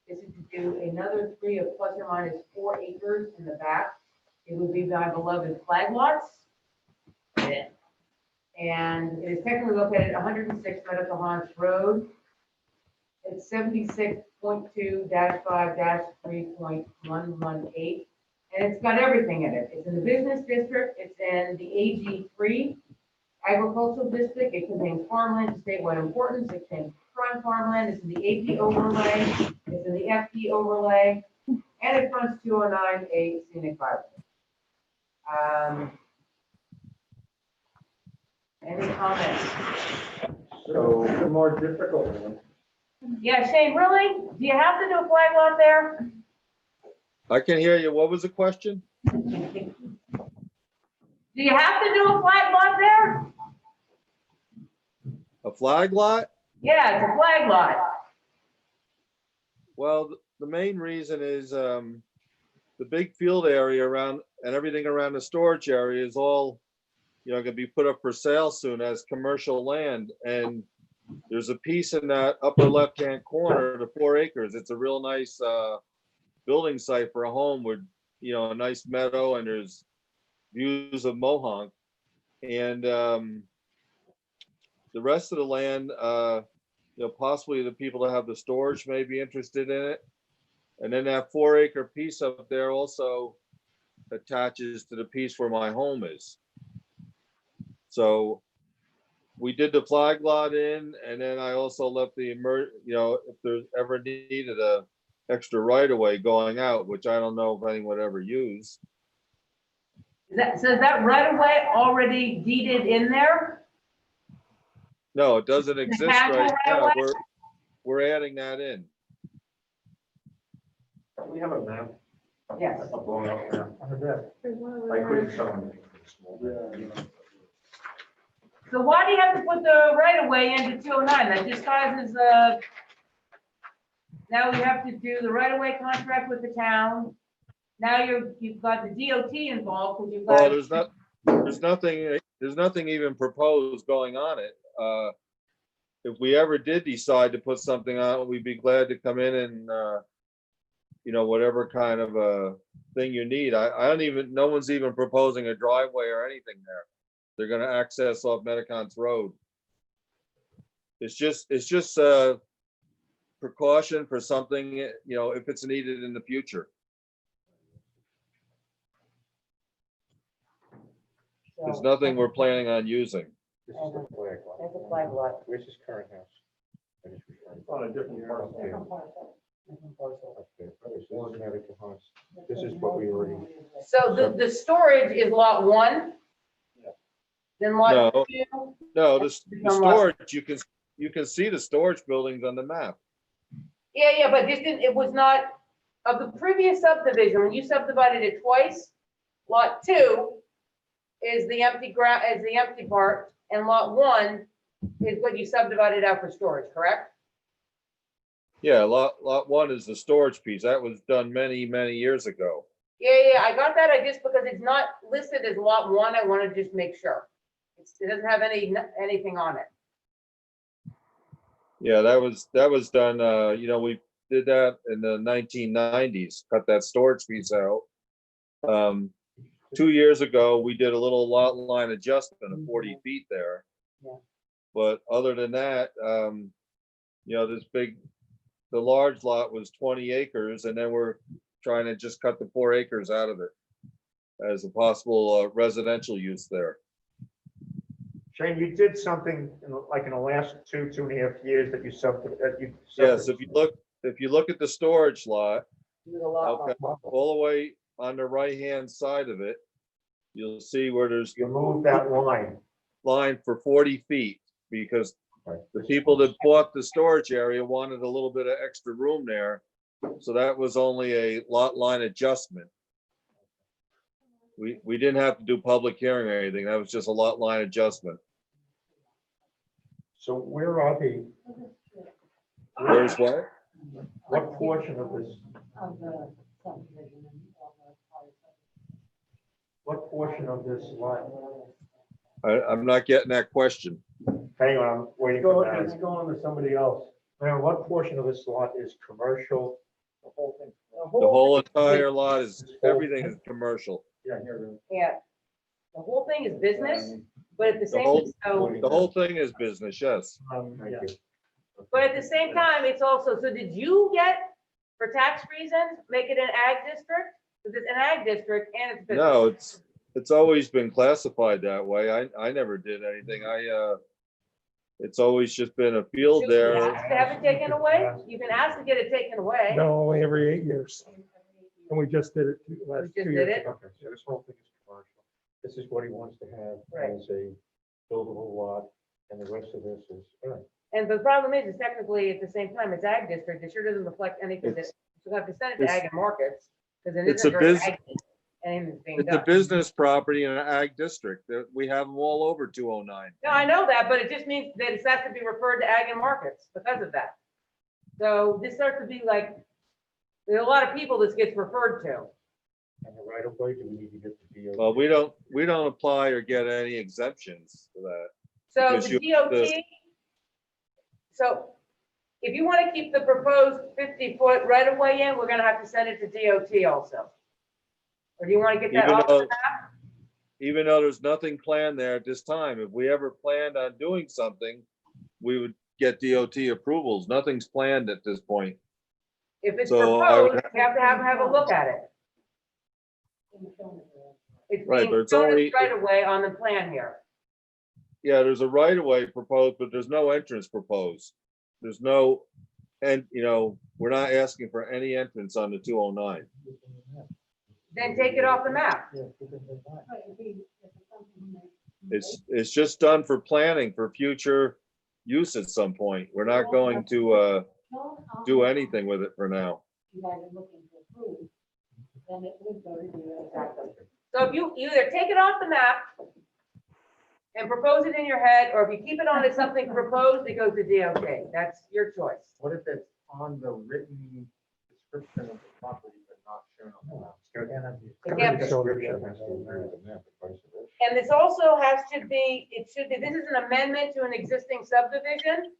This is to do another 3 of plus or minus 4 acres in the back. It would be my beloved flag lots. And it is technically located at 106 Meadowhance Road. It's 76.2-5-3.118. And it's got everything in it. It's in the business district, it's in the AG3 agricultural district, it contains farmland of statewide importance, it contains prime farmland, it's in the AP overlay, it's in the FP overlay, and it fronts 209A scenic byway. Any comments? So the more difficult one. Yeah, Shane, really? Do you have to do a flag lot there? I can hear you. What was the question? Do you have to do a flag lot there? A flag lot? Yeah, it's a flag lot. Well, the main reason is the big field area around and everything around the storage area is all, going to be put up for sale soon as commercial land. And there's a piece in that upper left-hand corner, the 4 acres. It's a real nice building site for a home with, a nice meadow, and there's views of Mohonk. And the rest of the land, possibly the people that have the storage may be interested in it. And then that 4 acre piece up there also attaches to the piece where my home is. So we did the flag lot in, and then I also left the if there's ever needed a extra right of way going out, which I don't know if anyone would ever use. So is that right of way already deeded in there? No, it doesn't exist casual right now. right-of-way? We're adding that in. We have a map. Yes. A blown up map. I couldn't show anything. So why do you have to put the right of way into 209? That disguises now we have to do the right of way contract with the town. Now you've got the DOT involved because you've got. Well, there's nothing even proposed going on it. If we ever did decide to put something on, we'd be glad to come in and, whatever kind of a thing you need. No one's even proposing a driveway or anything there. They're gonna access off Medicons Road. It's just precaution for something, if it's needed in the future. There's nothing we're planning on using. This is the flag lot. That's a flag lot. Where's his current house? That is referring to. On a different parcel. Okay, so this is Medical House. This is what we already. So the storage is lot 1? Then lot No. 2? No, the storage, you can see the storage buildings on the map. Yeah, but it was not, of the previous subdivision, when you subdivided it twice, lot 2 is the empty part, and lot 1 is what you subdivided out for storage, correct? Yeah, lot 1 is the storage piece. That was done many, many years ago. Yeah, I got that. Because it's not listed as lot 1, I want to just make sure. It doesn't have anything on it. Yeah, that was done, we did that in the 1990s, cut that storage piece out. 2 years ago, we did a little lot line adjustment of 40 feet there. Yeah. But other than that, the large lot was 20 acres, and then we're trying to just cut the 4 acres out of it as a possible residential use there. Shane, you did something like in the last 2.5 years that you. Yes, if you look at the storage lot, okay, all the way on the right-hand side of it, you'll see where there's You moved that line. for 40 feet, because Right. the people that bought the storage area wanted a little bit of extra room there. So that was only a lot line adjustment. We didn't have to do public hearing or anything. That was just a lot line adjustment. So where are Where's what? what portion of this, Of the subdivision and all the parts of it. what portion of this lot? I'm not getting that question. Hang on, I'm waiting for It's that. going to somebody else. Now, what portion of this lot is commercial? The whole thing. The whole entire lot is, everything is commercial. Yeah, here it is. Yeah. The whole thing is business, but at the The same, whole, so, the whole thing is business, yes. Thank you. but at the same time, it's also, so did you get, for tax reasons, make it an ag district? Because it's an ag district and it's business. No, it's always been classified that way. I never did anything. It's always just been a field Should we there. ask to have it taken away? You can ask to get it taken away. No, only every 8 years. And we just did it last We just 2 did years it? ago. Okay, so this whole thing is commercial. This is what he wants to have Right. as a buildable lot, and the rest of this is, all right. And the problem is technically at the same time, it's ag district. It sure doesn't reflect anything that, you have to send it to It's- ag and markets. Because it it's isn't a very bus- ag. Anything's being It's a done. business property in an ag district. We have them all over 209. No, I know that, but it just means that it has to be referred to ag and markets because of that. So this starts to be like, there's a lot of people this gets referred to. And the right of way, do we need to get the DOT? Well, we don't apply or get any exemptions for that. So Because the you- DOT, so if you want to keep the proposed 50-foot right of way in, we're gonna have to send it to DOT also. Or do you want to get that Even off the though- map? Even though there's nothing planned there at this time, if we ever planned on doing something, we would get DOT approvals. Nothing's planned at this point. If it's So I would proposed, we have to have a look at it. It's Right, being but it's shown as only- right away on the plan here. Yeah, there's a right of way proposed, but there's no entrance proposed. There's no, and, we're not asking for any entrance on the 209. Then take it off the map. It's just done for planning for future use at some point. We're not going to do anything with it for now. You guys are looking to approve, then it would go to the. So if you either take it off the map and propose it in your head, or if you keep it on as something proposed, it goes to DOT. That's your choice. What if it's on the written description of the property but not shown on the map? It can't be. Description has to agree with the map, the price of it. And this also has to be, it should be, this is an amendment to an existing subdivision.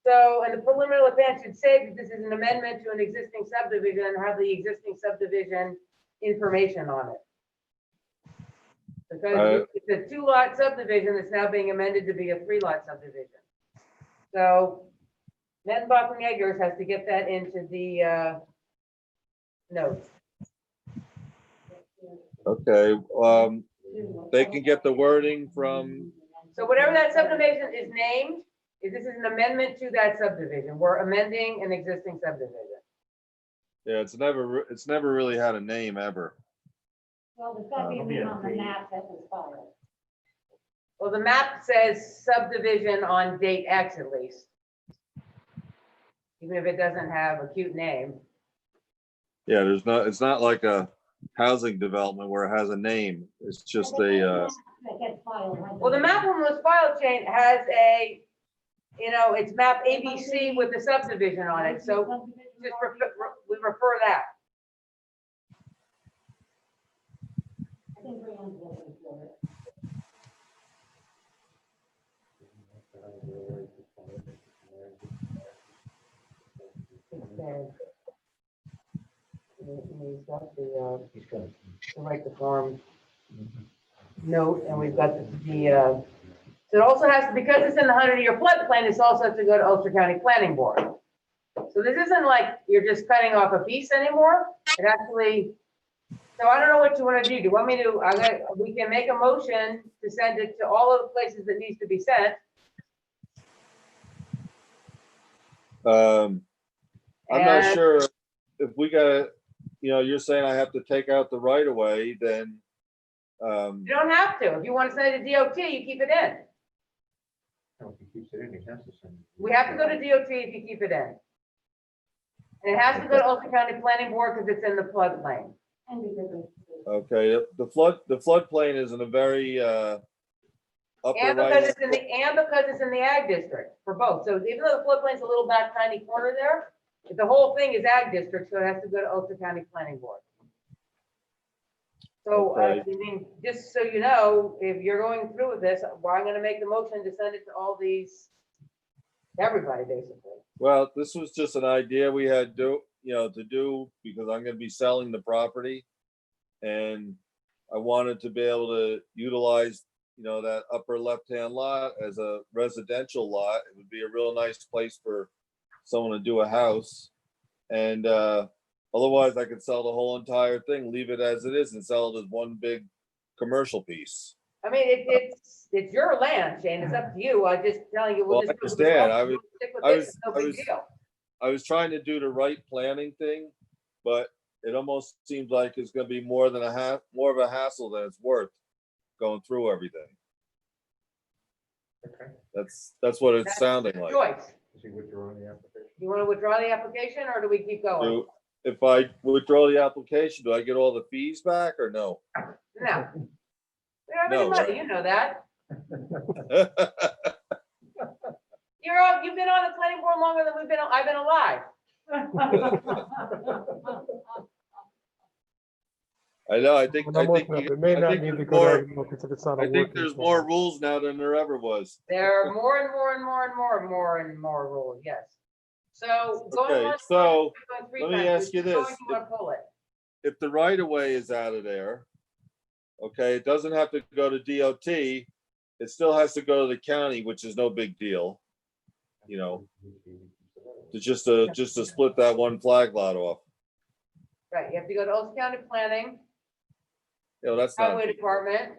So, and the preliminary plan should say that this is an amendment to an existing subdivision and have the existing subdivision information on it. Because it's a 2-lot subdivision that's now being amended to be a 3-lot subdivision. So Mettenbach and Eggers has to get that into the notes. Okay, they can get the wording from, So whatever that subdivision is named, this is an amendment to that subdivision. We're amending an existing subdivision. yeah, it's never really had a name ever. Well, there's gotta be a name on the map that was filed. Well, the map says subdivision on date X at least. Even if it doesn't have a cute name. Yeah, it's not like a housing development where it has a name. It's just a, That gets filed. Well, the map when it was filed, Jane, has a, it's map ABC with the subdivision on it. So just we refer that. I think Brian's looking for it. We've got the, He's got it. to write the farm note, and we've got the So it also has, because it's in the 100-year floodplain, it's also has to go to Ulster County Planning Board. So this isn't like you're just cutting off a piece anymore. It actually, so I don't know what you want to do. Do you want me to, we can make a motion to send it to all of the places that needs to be sent. I'm not And- sure if we got, you're saying I have to take out the right of way, then, You don't have to. If you want to send it to DOT, you keep it in. No, if he keeps it in, he has to send it. We have to go to DOT if you keep it in. And it has to go to Ulster County Planning Board because it's in the floodplain. And because of. okay, the floodplain is in a very, upper And right. because it's in the ag district for both. So even though the floodplain's a little back tiny corner there, the whole thing is ag district, so it has to go to Ulster County Planning Board. So, Okay. I mean, just so you know, if you're going through with this, well, I'm gonna make the motion to send it to all these, everybody, basically. Well, this was just an idea we had to do because I'm gonna be selling the property. And I wanted to be able to utilize, that upper left-hand lot as a residential lot. It would be a real nice place for someone to do a house. And otherwise I could sell the whole entire thing, leave it as it is and sell it as one big commercial piece. I mean, it's your land, Shane, it's up to you, I'm just telling you. Well, I understand. Stick with I this, was- no I big was- deal. I was trying to do the right planning thing, but it almost seems like it's gonna be more of a hassle than it's worth going through everything. Okay. That's what it's That's sounding your like. choice. Is he withdrawing the application? You wanna withdraw the application, or do we keep going? Do, if I withdraw the application, do I get all the fees back or no? No. We don't have any No, money, right. you know that. You've been on the planning board longer than I've been alive. I know, I think, When I'm looking up, it may I not think need to there's go more- to ag markets if it's not a I think working there's farm. more rules now than there ever was. There are more and more and more and more and more and more rules, yes. So going Okay, once, so going three let me times, ask you which one this. You wanna pull it? If the right of way is out of there, okay, it doesn't have to go to DOT. It still has to go to the county, which is no big deal. To just to split that one flag lot off. Right, you have to go to Ulster County Planning, That's not, Highway Department,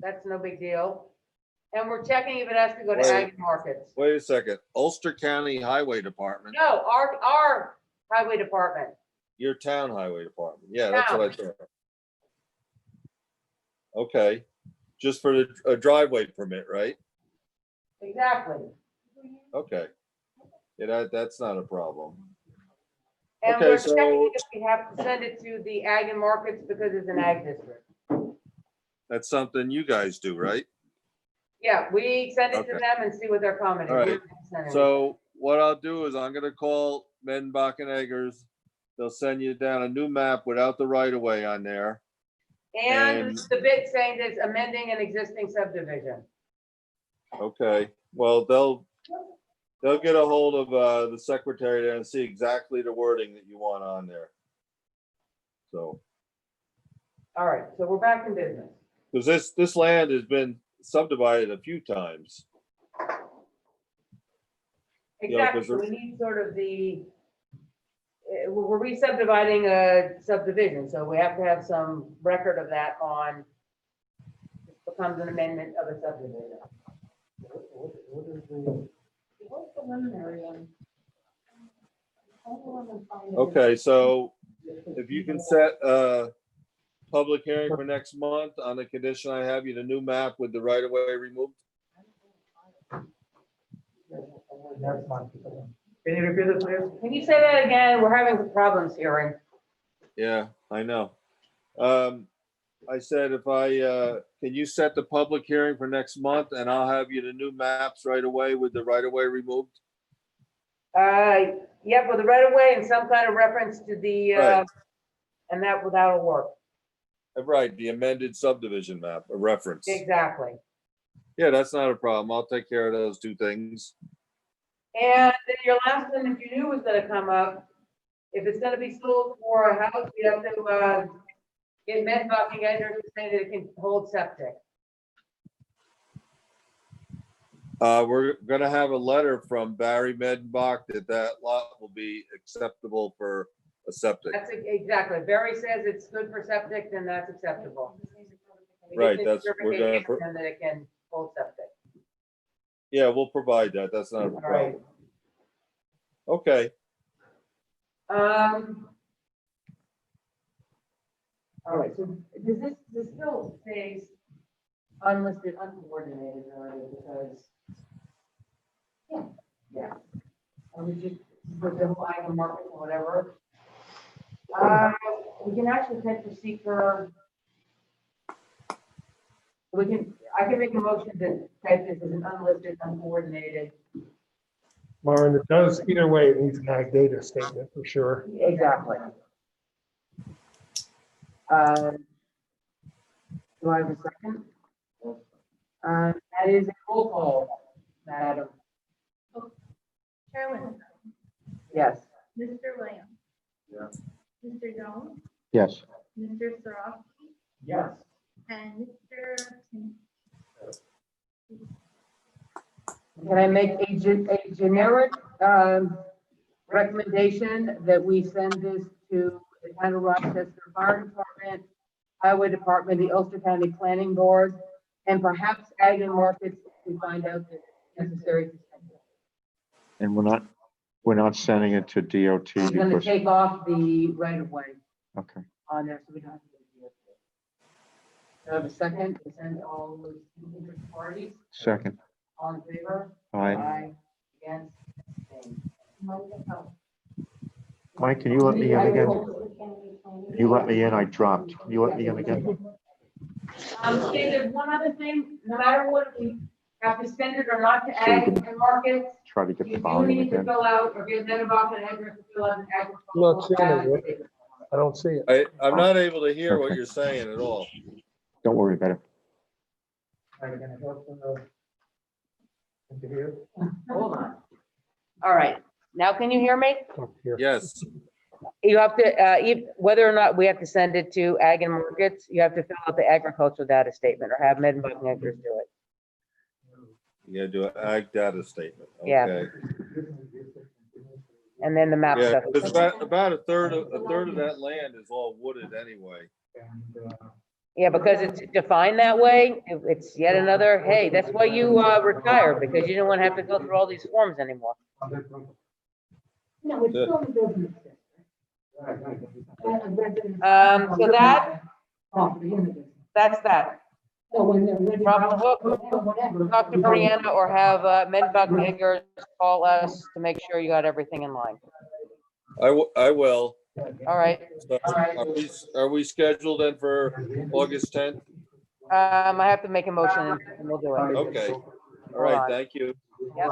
that's no big deal. And we're checking if it has to go to Wait. ag markets. wait a second, Ulster County Highway Department, No, our highway department. your town highway department. Yeah, that's what I thought. Okay, just for a driveway permit, right? Exactly. Okay. Yeah, that's not a problem. And Okay, we're so- checking if we have to send it to the ag and markets because it's an ag district. That's something you guys do, right? Yeah, we send it to Okay. them and see what their comment is. All right. We don't send it. So what I'll do is I'm gonna call Medenbach and Eggers. They'll send you down a new map without the right of way on there. And and- the bit saying that it's amending an existing subdivision. Okay, well, they'll get a hold of the secretary there and see exactly the wording that you want on there. So, All right, so we're back in business. because this land has been subdivided a few times. Yeah, 'cause Exactly, so we need sort of we're re-subdividing a subdivision, so we have to have some record of that on, it becomes an amendment of a subdivision. What is the, What's the preliminary one? Hold on and find it. Okay, so if you can set a public hearing for next month on the condition I have you the new map with the right of way removed. next month? Can you repeat it, please? Can you say that again? We're having problems hearing. Yeah, I know. I said if can you set the public hearing for next month and I'll have you the new maps right away with the right of way removed? Yeah, for the right of way and some kind of reference to the, Right. and that'll work. Right, the amended subdivision map, a reference. Exactly. Yeah, that's not a problem. I'll take care of those two things. And then your last one that you knew was gonna come up, if it's gonna be sold for a house, you have to, get med bucking editors to say that it can hold septic. We're gonna have a letter from Barry Medenbach that lot will be acceptable for a septic. That's exactly. If Barry says it's good for septic, then that's acceptable. Right, It that's, needs we're gonna, certification, and then it can hold septic. yeah, we'll provide that. That's not a All right. problem. Okay, All right, so does this still stays unlisted, uncoordinated, already, because. Yeah. I was just, with the whole ag market or whatever. We can actually take the seeker. I can make a motion to type this as an unlisted, uncoordinated. Lauren, it does, either way, it needs an ag data statement for sure. Exactly. Do I have a second? That is a roll call, madam. Chairman, Yes. Mr. Williams. Yes. Mr. Jones, Yes. Mr. Sarofsky, Yes. and Mr. Tim. Can I make a generic, recommendation that we send this to the town of Rochester Fire Department, Highway Department, the Ulster County Planning Board, and perhaps Ag and Markets to find out the necessary. And we're not sending it to DOT I'm gonna because, take off the right of way okay, on there, so we don't have to do it. Do I have a second to send all those interested parties? second, All in favor? aye. Against? Abstained. Mike, can you let me in again? You let me in, I dropped. Can you let me in again? Okay, there's one other thing, no matter what, if we have to send it or not to Ag and Markets, Try to get you the do volume need to again. fill out, or give Medenbach an address to fill out an I'm not seeing it agricultural. yet. I don't see it. I'm not able to hear what Okay. you're saying at all. Don't worry about it. Are you gonna help interview? Hold on. All right, now can you hear me? Up here. Yes, You have to, whether or not we have to send it to Ag and Markets, you have to fill out the agricultural data statement, or have Medenbach and Eggers do it. you gotta do an ag data statement. Yeah. Okay. And then the map Yeah, stuff. it's about a third of that land is all wooded anyway. Yeah, because it's defined that way, it's yet another, hey, that's why you retired, because you didn't want to have to go through all these forms anymore. No, it's still in the business district. So that's that. So when they're ready. From the hook, Whatever. talk to Brianna or have Medenbach and Eggers call us to make sure you got everything in line. I will. All right, So, are we scheduled then for August 10th? I have to make a motion and we'll do it. Okay. All right, thank you. Yep.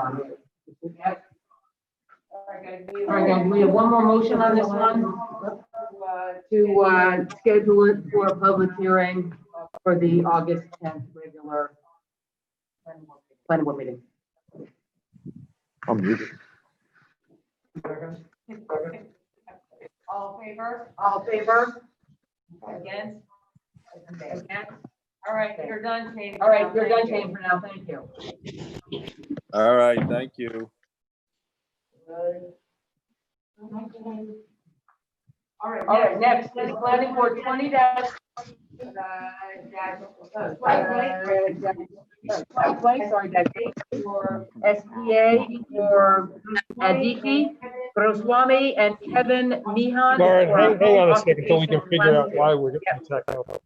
All right, guys, we have one more motion on this one. To schedule it for a public hearing for the August 10th regular planning board meeting. I'm muted. All in favor? All in favor? Against? Against? All right, you're done, Shane. All right, you're done, Shane, for now, thank you. All right, thank you. All right, next is planning board 20 dash. 20, sorry, dash 8 for SPA for Aditi, Goswami, and Kevin Mihan. Lauren, for hang on a second until we can occupation figure out classification. why we're getting technical.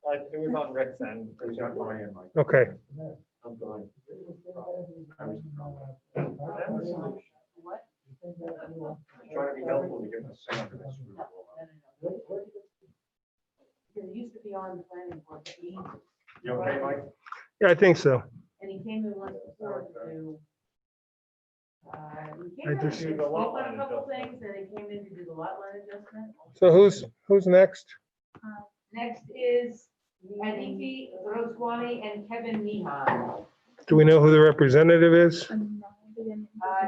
It was on Rick's end, it was on my end, Mike. Okay, I'm going. Trying to be helpful to get the sound of this. It used to be on the planning board, but he- You okay, Mike? yeah, I think so. and he came in once before to. He I came in just- to speak on a couple things, and he came in to do the lot line adjustment. So who's next? Next is Aditi, Goswami, and Kevin Mihan. Do we know who the representative is?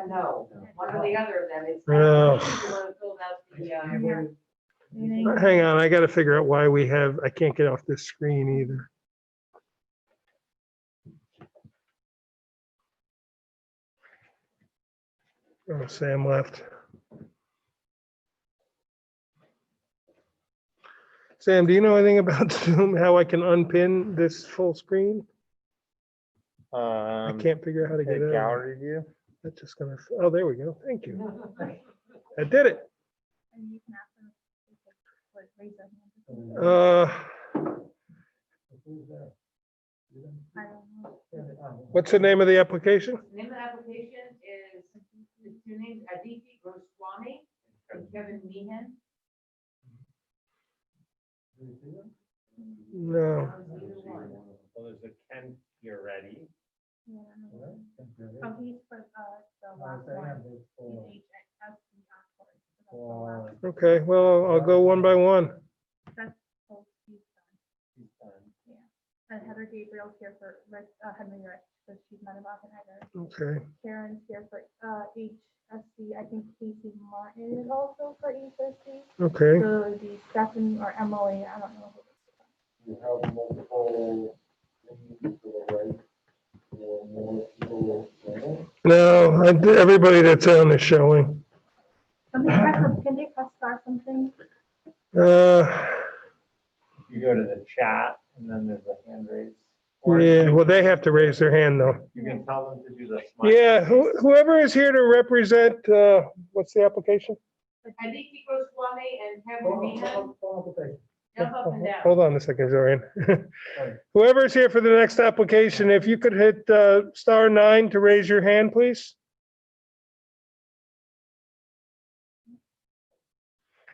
No, one or the other of them. It's. No. The one who filled out the, Meeting. Hang on, I gotta figure out why I can't get off this screen either. Oh, Sam left. Sam, do you know anything about Zoom, how I can unpin this full screen? I can't figure out how to get it. Gallery view. That's just gonna, oh, there we go. Thank you. I did it. And you can ask them if they could raise their hand. I don't know. What's the name of the application? The name of the application is, the two names, Aditi Goswami and Kevin Meehan. No. Either one. Well, there's a Ken here ready. Yeah, I don't know. Oh, he's for the last one. He's HSC Oxford. So that's the last. Okay, well, I'll go one by one. That's both he's done. Yeah. And Heather Gabriel's here for Henry Rich, so she's not about it either. Okay, Karen's here for HSC. I think Casey Martin is also for HSC. okay. So the Stephanie or Emily, I don't know who. You have multiple things to the right. Or more people. No, everybody that's on is showing. Can they press star something? Uh, You go to the chat and then there's a hand raise. yeah, well, they have to raise their hand though. You can tell them to do the. smile. Yeah, whoever is here to represent, what's the application? Aditi Goswami and Kevin Meehan. Jump up and down. Hold on a second, Zorian. Whoever's here for the next application, if you could hit *9 to raise your hand, please.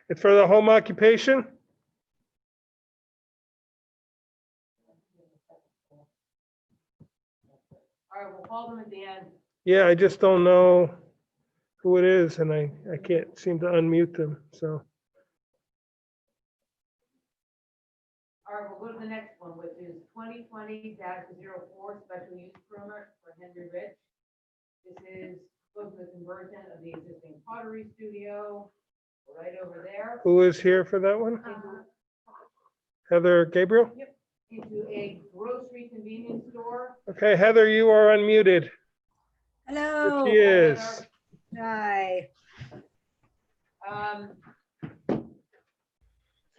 It's for the home occupation. All right, we'll call them at the end. Yeah, I just don't know who it is, and I can't seem to unmute them, so. All right, we'll go to the next one, which is 2020-04 special use permit for Henry Rich. This is supposed to conversion of the existing pottery studio right over there Who is here for that one? Heather Gabriel? into a grocery convenience store. Okay, Heather, you are unmuted. Hello. She is. Hi.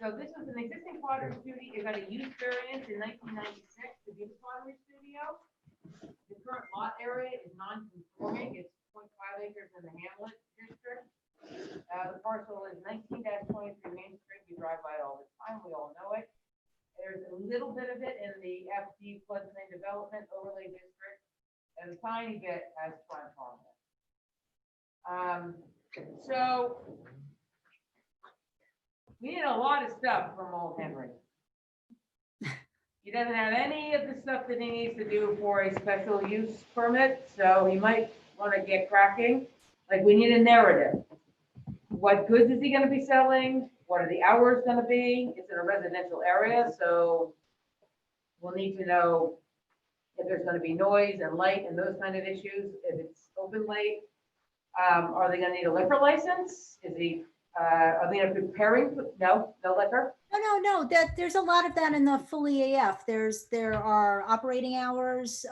So this was an existing pottery studio. It got a use variance in 1996 to be the pottery studio. The current lot area is non-conforming. It's 0.5 acres in the Hamlet district. The parcel is 19-23 Main Street. We drive by it all the time. We all know it. There's a little bit of it in the FD floodplain development overlay district, and a tiny bit as front farmland. So we need a lot of stuff from old Henry. He doesn't have any of the stuff that he needs to do for a special use permit, so he might want to get cracking. Like, we need a narrative. What goods is he gonna be selling? What are the hours gonna be? It's in a residential area, so we'll need to know if there's gonna be noise and light and those kind of issues, if it's open late. Are they gonna need a liquor license? Are they gonna be preparing? No liquor? No, there's a lot of that in the fully AF. There are operating hours.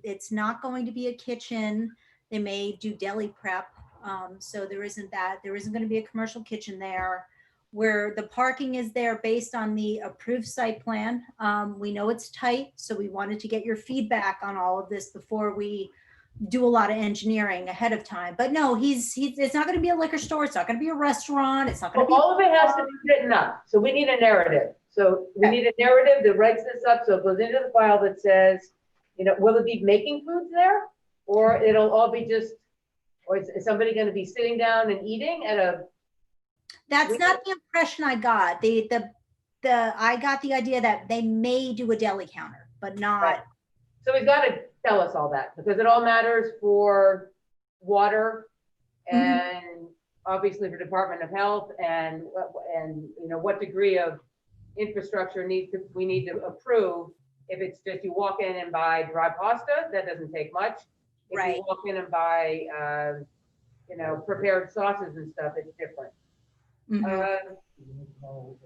It's not going to be a kitchen. They may do deli prep. So there isn't that. There isn't going to be a commercial kitchen there. Where the parking is there based on the approved site plan. We know it's tight, so we wanted to get your feedback on all of this before we do a lot of engineering ahead of time. But no, it's not going to be a liquor store. It's not going to be a restaurant. It's not going to be. All of it has to be written up. So we need a narrative. So we need a narrative that writes this up. So it goes into the file that says, will it be making foods there? Or it'll all be just, or is somebody going to be sitting down and eating at a. That's not the impression I got. I got the idea that they may do a deli counter, but not. Right. So we've got to tell us all that, because it all matters for water and obviously for Department of Health and what degree of infrastructure we need to approve. If it's just you walk in and buy dry pasta, that doesn't take much. If Right. you walk in and buy prepared sauces and stuff, it's different. Mhm. Oh,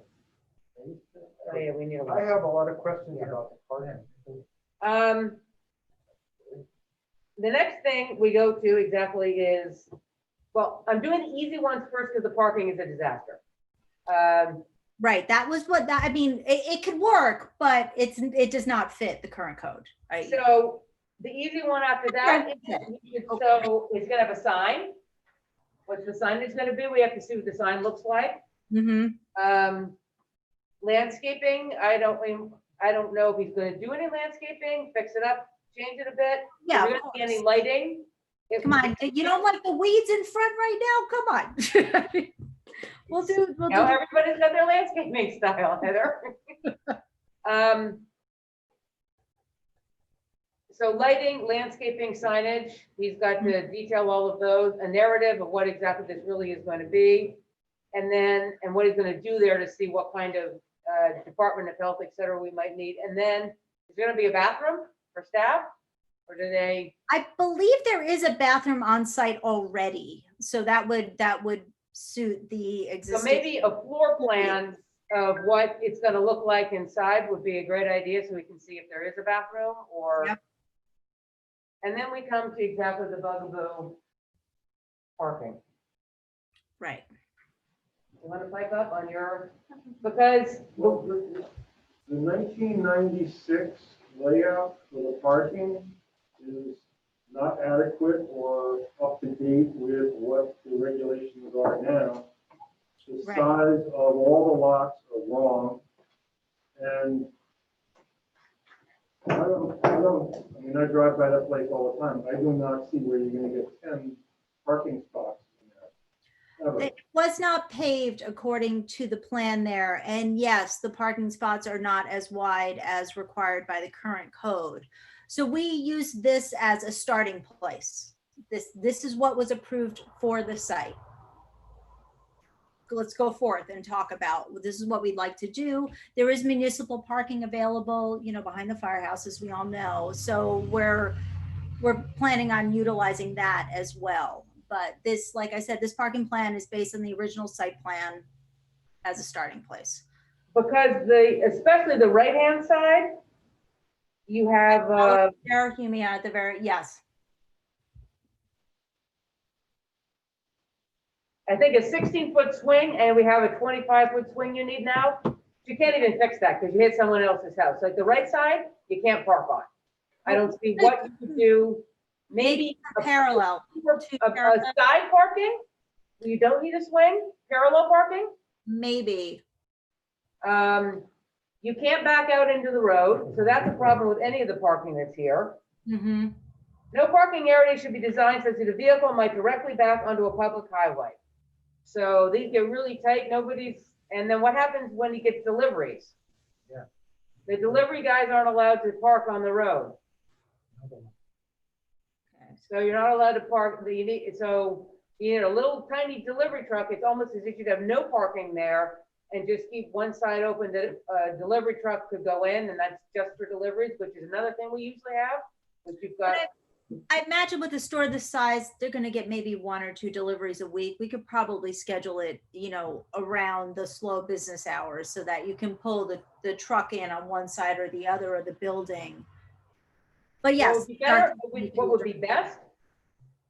yeah, we need a. I have a lot of questions about the parking. The next thing we go to exactly is, well, I'm doing the easy ones first because the parking is a disaster. Right, that was what that, I mean, it could work, but it does not fit the current code. Right? So the easy one after that, so it's gonna have a sign. What's the signage gonna be? We have to see what the sign looks like. Mm-hmm. Landscaping, I don't know if he's gonna do any landscaping, fix it up, change it a bit. Yeah, Is there of gonna be any course. lighting? Come on, you don't like the weeds in front right now? Come on. We'll do. Now everybody's got their landscaping style, Heather. So lighting, landscaping, signage, he's got to detail all of those, a narrative of what exactly this really is going to be. And then, and what he's going to do there to see what kind of Department of Health, et cetera, we might need. And then, is there going to be a bathroom for staff? Or do they? I believe there is a bathroom on site already, so that would suit the existing. So maybe a floor plan of what it's going to look like inside would be a great idea, so we can see if there is a bathroom or. Yep. And then we come to exactly the bugaboo, parking. Right. You want to pipe up on your, because. Well, the 1996 layout for the parking is not adequate or up to date with what the regulations are now. The Right. size of all the lots are wrong. And I mean, I drive by that place all the time. I do not see where you're gonna get 10 parking spots in there. Ever. It was not paved according to the plan there. And yes, the parking spots are not as wide as required by the current code. So we use this as a starting place. This is what was approved for the site. Let's go forth and talk about, this is what we'd like to do. There is municipal parking available, behind the firehouse, as we all know. So we're planning on utilizing that as well. But this, like I said, this parking plan is based on the original site plan as a starting place. Because especially the right-hand side, you have, There, you mean at the very, yes. I think a 16-foot swing, and we have a 25-foot swing you need now. You can't even fix that because you hit someone else's house. Like the right side, you can't park on. I don't see what you could do. Maybe parallel. A side parking, you don't need a swing, parallel parking. Maybe. You can't back out into the road, so that's a problem with any of the parking that's here. Mm-hmm. No parking area should be designed such that a vehicle might directly back onto a public highway. So these get really tight, and then what happens when he gets deliveries? Yeah. The delivery guys aren't allowed to park on the road. Okay. So you're not allowed to park, you need a little tiny delivery truck. It's almost as if you'd have no parking there and just keep one side open that a delivery truck could go in, and that's just for deliveries, which is another thing we usually have. But you've got. I imagine with a store this size, they're going to get maybe 1 or 2 deliveries a week. We could probably schedule it, around the slow business hours so that you can pull the truck in on one side or the other of the building. But yes. What would be best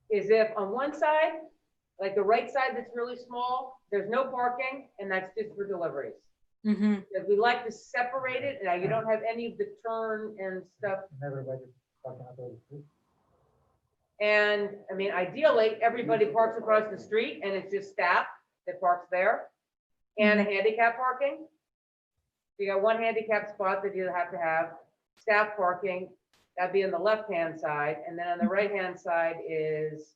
is if on one side, like the right side that's really small, there's no parking and that's just for deliveries. Mm-hmm. Because we like to separate it. Now you don't have any of the turn and stuff. Everybody parking out there. And I mean, ideally, everybody parks across the street and it's just staff that parks there and a handicap parking. You got one handicap spot that you have to have, staff parking, that'd be on the left-hand side. And then on the right-hand side is,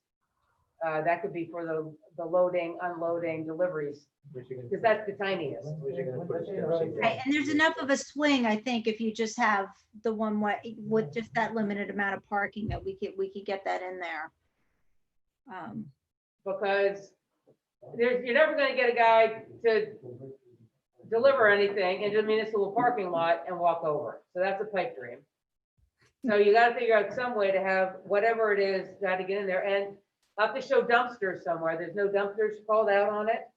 that could be for the loading, unloading, deliveries, because that's the tiniest. Right, and there's enough of a swing, I think, if you just have the one way with just that limited amount of parking that we could get that in there. Because you're never going to get a guy to deliver anything into a municipal parking lot and walk over. So that's a pipe dream. So you got to figure out some way to have whatever it is, got to get in there, and I'll have to show dumpsters somewhere. There's no dumpsters called out on it.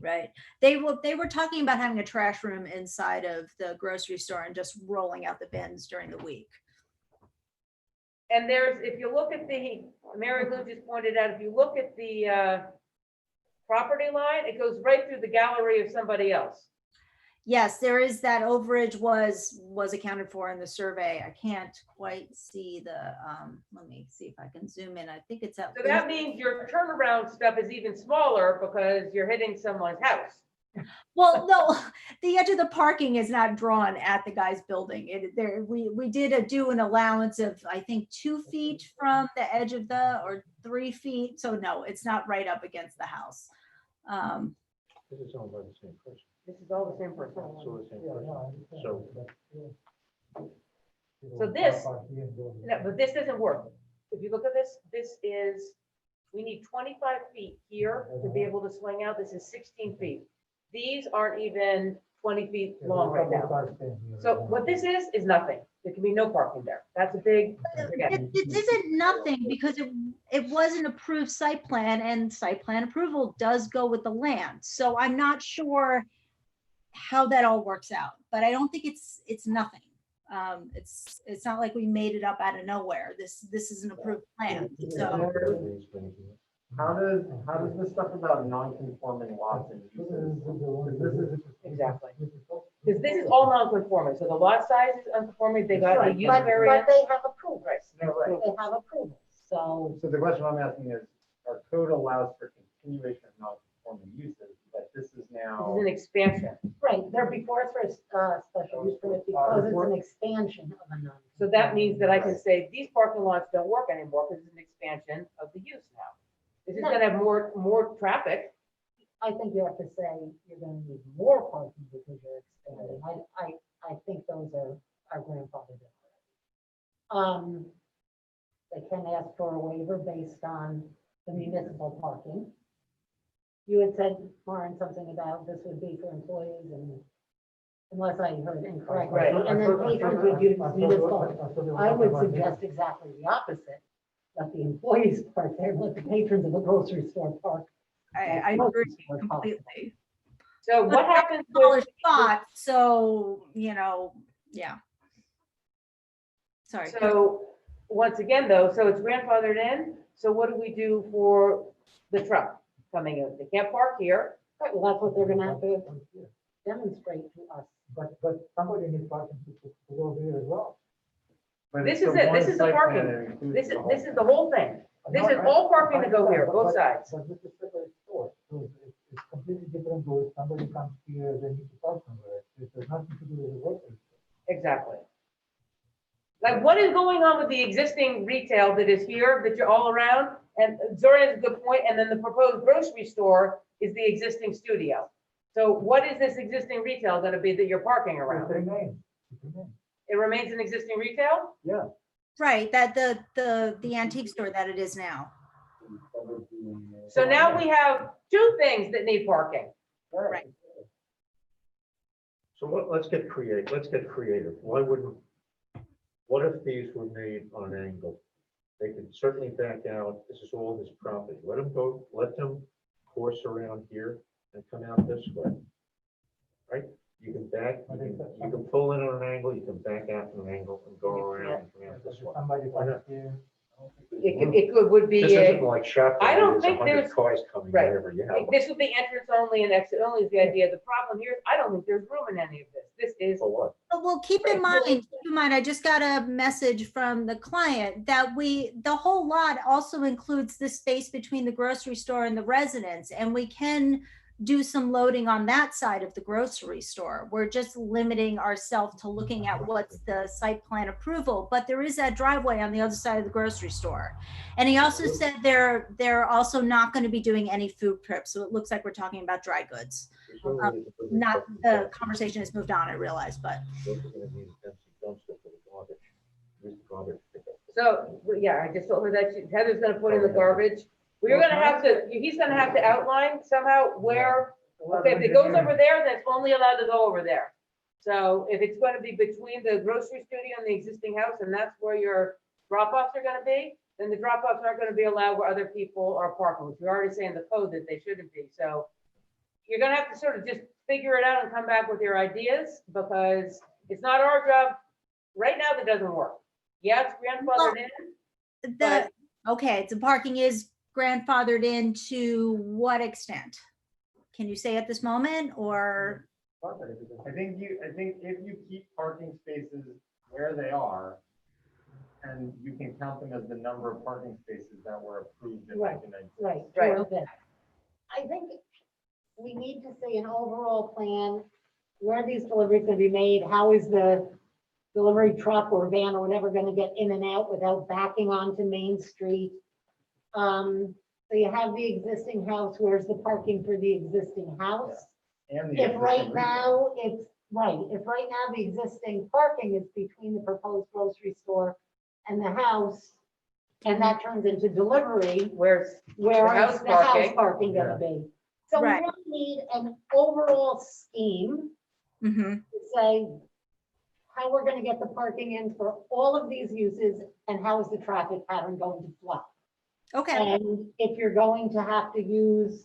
Right. They were talking about having a trash room inside of the grocery store and just rolling out the bins during the week. And there's, if you look at the, Mary Lou just pointed out, if you look at the property line, it goes right through the gallery of somebody else. Yes, there is that overage was accounted for in the survey. I can't quite see the, let me see if I can zoom in. I think it's at So that means your turnaround stuff is even smaller because you're hitting someone's house. Well, no, the edge of the parking is not drawn at the guy's building. We did do an allowance of, I think, 2 feet from the edge of or 3 feet. So no, it's not right up against the house. This is owned by the same person. This is all the same person. So the same person. So this, no, but this doesn't work. If you look at this, we need 25 feet here to be able to swing out. This is 16 feet. These aren't even 20 feet long right now. So what this is nothing. There can be no parking there. That's a big. It isn't nothing because it was an approved site plan, and site plan approval does go with the land. So I'm not sure how that all works out, but I don't think it's nothing. It's not like we made it up out of nowhere. This is an approved plan. So How does this stuff about non-conforming lots and uses? Exactly. Because this is all non-conforming. So the lot size is unconforming. They got a use But variance. they have approval. Right. They have approval. So, So the question I'm asking is, our code allows for continuation of non-conforming uses, but this is This now. is an expansion. right, they're before us for a special use permit because it's an expansion of a non. So that means that I can say these parking lots don't work anymore because it's an expansion of the use now. This is gonna have more traffic. I think you have to say you're gonna need more parking because you're expanding. I think those are grandfathered in. They can ask for a waiver based on the municipal parking. You had said, Lauren, something about this would be for employees and unless I heard incorrectly. Right. And then patrons would use municipal. I would suggest exactly the opposite. Let the employees park there, let the patrons of the grocery store park. I agree completely. So what happens Smaller with, spot, so, yeah. Sorry. so once again though, so it's grandfathered in. So what do we do for the truck coming in? They can't park here. Right, well, that's what they're gonna have to demonstrate to us. But somebody needs parking to go there as well. But This it's is it. one This is the site parking. plan that includes This is, the whole this is the whole thing. This is all parking to go here, both sides. But this is separate store, so it's completely different. Though if somebody comes here, they need to park somewhere. It has nothing to do with the grocery store. Exactly. Like what is going on with the existing retail that is here, that you're all around? And Zora has a good point. And then the proposed grocery store is the existing studio. So what is this existing retail going to be that you're parking It around? remains. It remains an existing retail? Yeah. Right, that the antique store that it is now. So now we have two things that need parking. Right. So let's get creative. What if these were made on an angle? They could certainly back out. This is all his property. Let them course around here and come out this way. Right? You can pull in on an angle, you can back out on an angle and go around and come out this way. Somebody Why not? parks here. Would be This isn't a, like shopping. I don't where there's think 100 there's- cars coming, right. whatever, you have. this would be entrance only and exit only is the idea. The problem here is I don't think there's room in any of this. This is, For what? Well, keep in mind, I just got a message from the client that the whole lot also includes the space between the grocery store and the residence, and we can do some loading on that side of the grocery store. We're just limiting ourselves to looking at what's the site plan approval, but there is that driveway on the other side of the grocery store. And he also said they're also not going to be doing any food prep. So it looks like we're talking about dry goods. Not the conversation has moved on, I realize, but. so, yeah, I just told her that Heather's gonna put in the garbage. He's gonna have to outline somehow where, okay, if it goes over there, then it's only allowed to go over there. So if it's gonna be between the grocery studio and the existing house, and that's where your drop-offs are gonna be, then the drop-offs aren't gonna be allowed where other people are parking, which we already say in the code that they shouldn't be. So you're gonna have to sort of just figure it out and come back with your ideas, because it's not our job. Right now, that doesn't work. Yeah, it's grandfathered in. Okay, the parking is grandfathered in to what extent? Can you say at this moment, or? I think if you keep parking spaces where they are, and you can count them as the number of parking spaces that were approved in Right, 1996. right. Right. Okay. I think we need to see an overall plan, where these deliveries gonna be made, how is the delivery truck or van or whatever gonna get in and out without backing onto Main Street? So you have the existing house, where's the parking for the existing house? And the If right existing now, if right now the existing parking is between the proposed grocery store and the house, and that turns into delivery, Where's where house is the house parking. parking gonna be? So we Right. really need an overall scheme Mhm. to say how we're gonna get the parking in for all of these uses, and how is the traffic pattern going to flow? Okay, And if you're going to have to use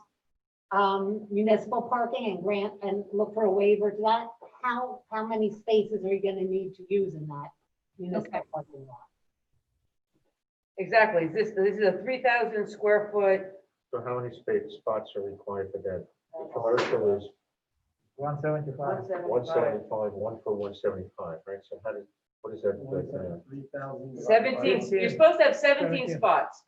municipal parking and grant and look for a waiver to that, how many spaces are you gonna need to use in that municipal parking lot? exactly, this is a 3,000 square foot. So how many space spots are required for that? The commercial is 175. 175. 175, one for 175, right? So what is that? 3,000. 17, you're supposed to have 17 spots.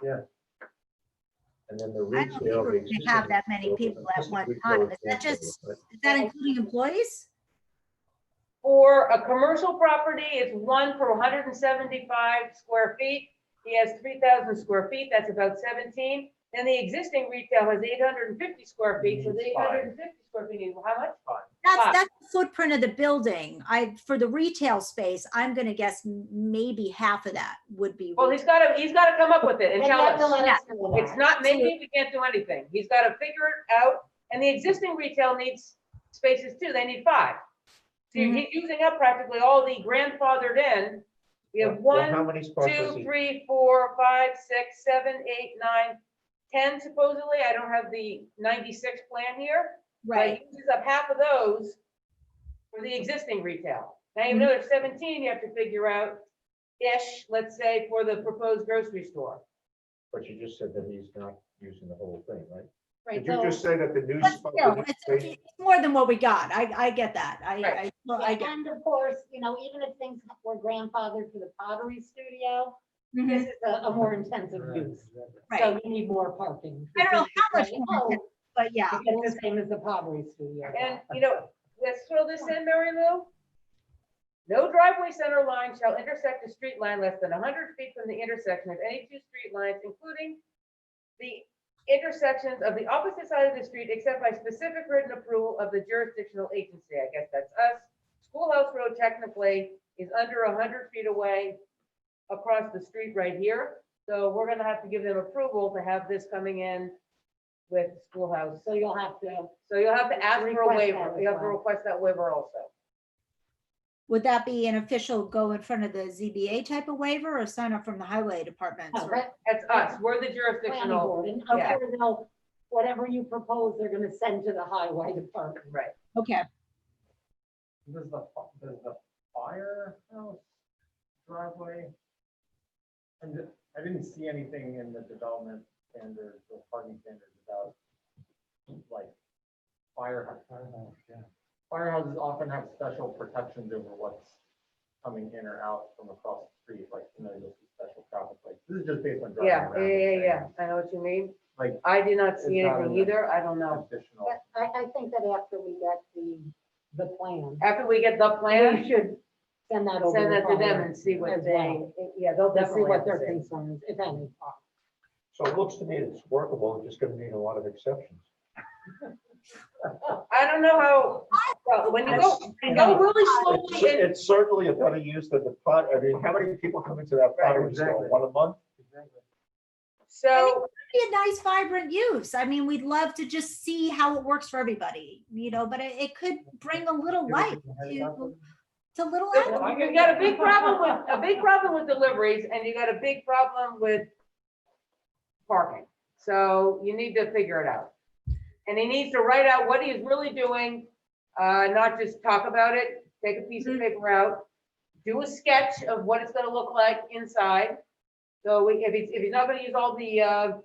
And then the I don't think retail. we're gonna have that many people at one time. Is that including employees? For a commercial property, it's 1 per 175 square feet. He has 3,000 square feet, that's about 17. Then the existing retail has 850 square feet, so the 850 square feet, how much? That's the footprint of the building. For the retail space, I'm gonna guess maybe half of that would be. Well, he's got to come up with it and Then you tell have to us. let us know that. It's not, maybe we can't do anything. He's got to figure it out. And the existing retail needs spaces too. They need 5. So you're using up practically all the grandfathered in. We have Well, how 1, many spots was 2, he- 3, 4, 5, 6, 7, 8, 9, 10 supposedly. I don't have the 96 plan here. Right. But he uses up half of those for the existing retail. Now you have another 17 you have to figure out ish, let's say, for the proposed grocery store. But you just said that he's not using the whole thing, right? Right, Did you just say that the new But spot? still, the new it's space- more than what we got. I get that. Right. I get. And of course, even if things were grandfathered for the pottery studio, Mhm. this is a more intensive use. So Right. you need more parking. I don't know how much Right. more, Oh, intense, but yeah. you get the same as the pottery studio. And, let's throw this in, Mary Lou. No driveway center line shall intersect a street line less than 100 feet from the intersection of any 2 street lines, including the intersections of the opposite side of the street, except by specific written approval of the jurisdictional agency. I guess that's us. Schoolhouse Road technically is under 100 feet away across the street right here. So we're gonna have to give them approval to have this coming in with Schoolhouse. So you'll have to, Ask for a Request waiver. that as You have to well. request that waiver also. Would that be an official go in front of the ZBA type of waiver or sign up from the highway department? no, that That's us. We're the planning jurisdictional. board, and I'm Yeah. sure they'll, whatever you propose, they're gonna send to the highway department. Right. Okay. Does the firehouse driveway? And I didn't see anything in the development standards or parking standards about like firehouses often have special protections over what's coming in or out from across the street, like, you'll see special traffic lights. This is just based on driving Yeah, around. yeah. I know what you mean. Like, I did not see It's not anything in the- either. I don't know. additional. But I think that after we get the plan, After we get the we plan, should send that over. send that to them highway and see what as they, well. yeah, they'll To see definitely what have to their say. concerns, if any, are. So it looks to me it's workable, it's just gonna need a lot of exceptions. I don't know how, well, when you go really slowly and It's certainly a better use than the pot, how many people come into that pottery store, exactly. one a month? so, Be a nice, vibrant use. I mean, we'd love to just see how it works for everybody, but it could bring a little light to little. you got a big problem with deliveries and you got a big problem with parking. So you need to figure it out. And he needs to write out what he is really doing, not just talk about it, take a piece of paper out, do a sketch of what it's gonna look like inside. So if he's not gonna use all the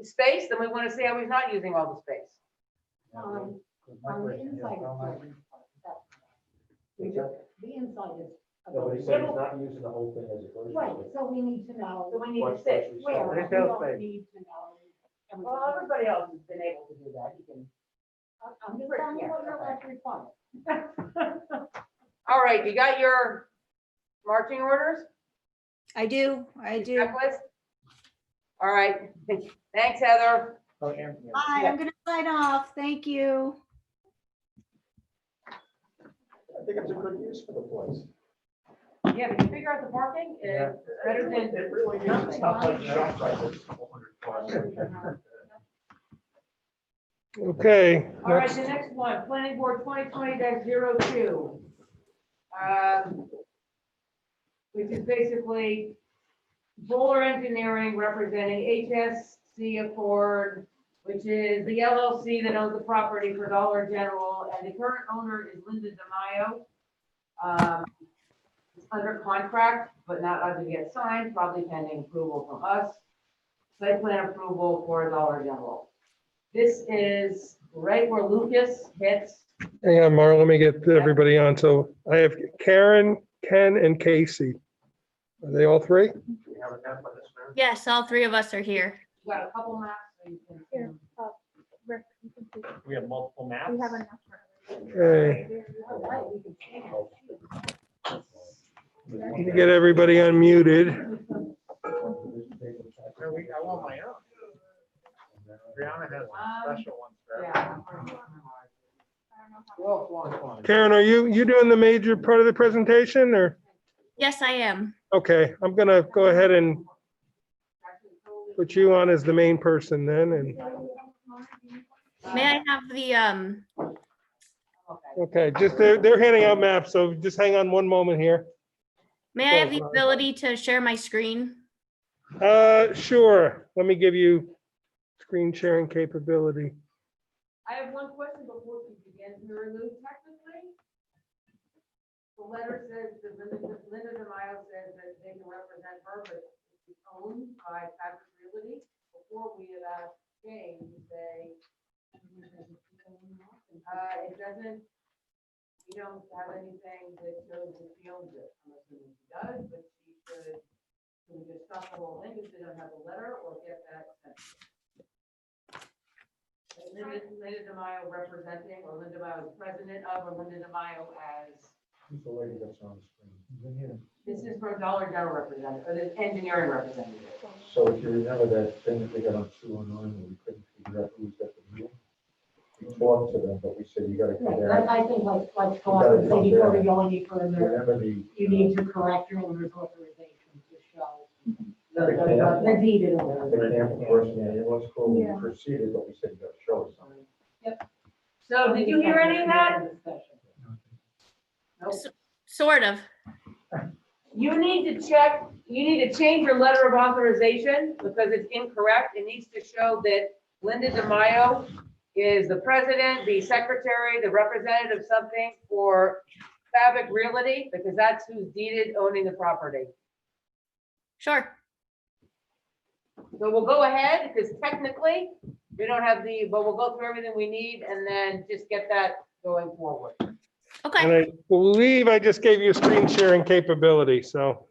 space, then we wanna see how he's not using all the space. On the inside. The inside is. No, but he said he's not using the whole thing as a grocery Right, store. so we need to know. So we need to What's say, grocery Where, store? we Retail don't space. need to know. well, everybody else has been able to do that. You can. I'm just telling you what you're allowed to require. All right, you got your marching orders? I do. Checklist? All right, thanks, Heather. Oh, Anthony. Hi, I'm gonna sign off. Thank you. I think it's a good use for the place. Yeah, but you figure out the parking, Yeah. it's better than. It really is. It's not like shop right, it's 400 cars. Okay. All right, next. the next one, planning board 2020-02. Which is basically Bowler Engineering representing HSC Accord, which is the LLC that owns the property for Dollar General, and the current owner is Linda DeMaio. It's under contract, but not as of yet signed, probably pending approval from us. Site plan approval for Dollar General. This is right where Lucas hits. Hang on, Marla, let me get everybody on. So I have Karen, Ken, and Casey. Are they all three? We have a map on this, man. Yes, all three of us are here. You got a couple maps, so you can. Here, Rick, you can see. We have multiple maps. We have enough for Okay. Right, we can see it. Let me get everybody unmuted. I want my own. Brianna has special ones for everyone. Yeah. Karen, are you doing the major part of the presentation or? Yes, I am. Okay, I'm gonna go ahead and put you on as the main person then, and, May I have the, okay, just, they're handing out maps, so just hang on one moment here. may I have the ability to share my screen? Sure, let me give you screen sharing capability. I have one question before we begin. Lou, technically, the letter says that Linda DeMaio says that they can represent her, but it's owned by Patrick Realty. Before we have asked Jane to say, it doesn't, we don't have anything that shows that she owns it. I'm assuming she does, but she should, can we just stop the whole thing if they don't have a letter or get that sent? Linda DeMaio representing, or Linda DeMaio is president of, or Linda DeMaio as, Who's the lady that's on the screen? this is for Dollar General representative, or the engineering representative. So if you remember that thing that they got on 209, where we couldn't figure out who's got the deal? We talked to them, but we said, you gotta come Right, down. I think let's go on and say before we go any further, Remember the. you need to correct your owner's authorization to show The the deeded owner. camp person, yeah, it was cool, we Yeah. proceeded, but we said, you gotta show us something. So did you hear any of that? Nope. Sort of. You need to check, you need to change your letter of authorization because it's incorrect. It needs to show that Linda DeMaio is the president, the secretary, the representative, something for Fabric Realty, because that's who's deeded owning the property. Sure. So we'll go ahead because technically we don't have but we'll go through everything we need and then just get that going forward. Okay. And I believe I just gave you screen sharing capability, so.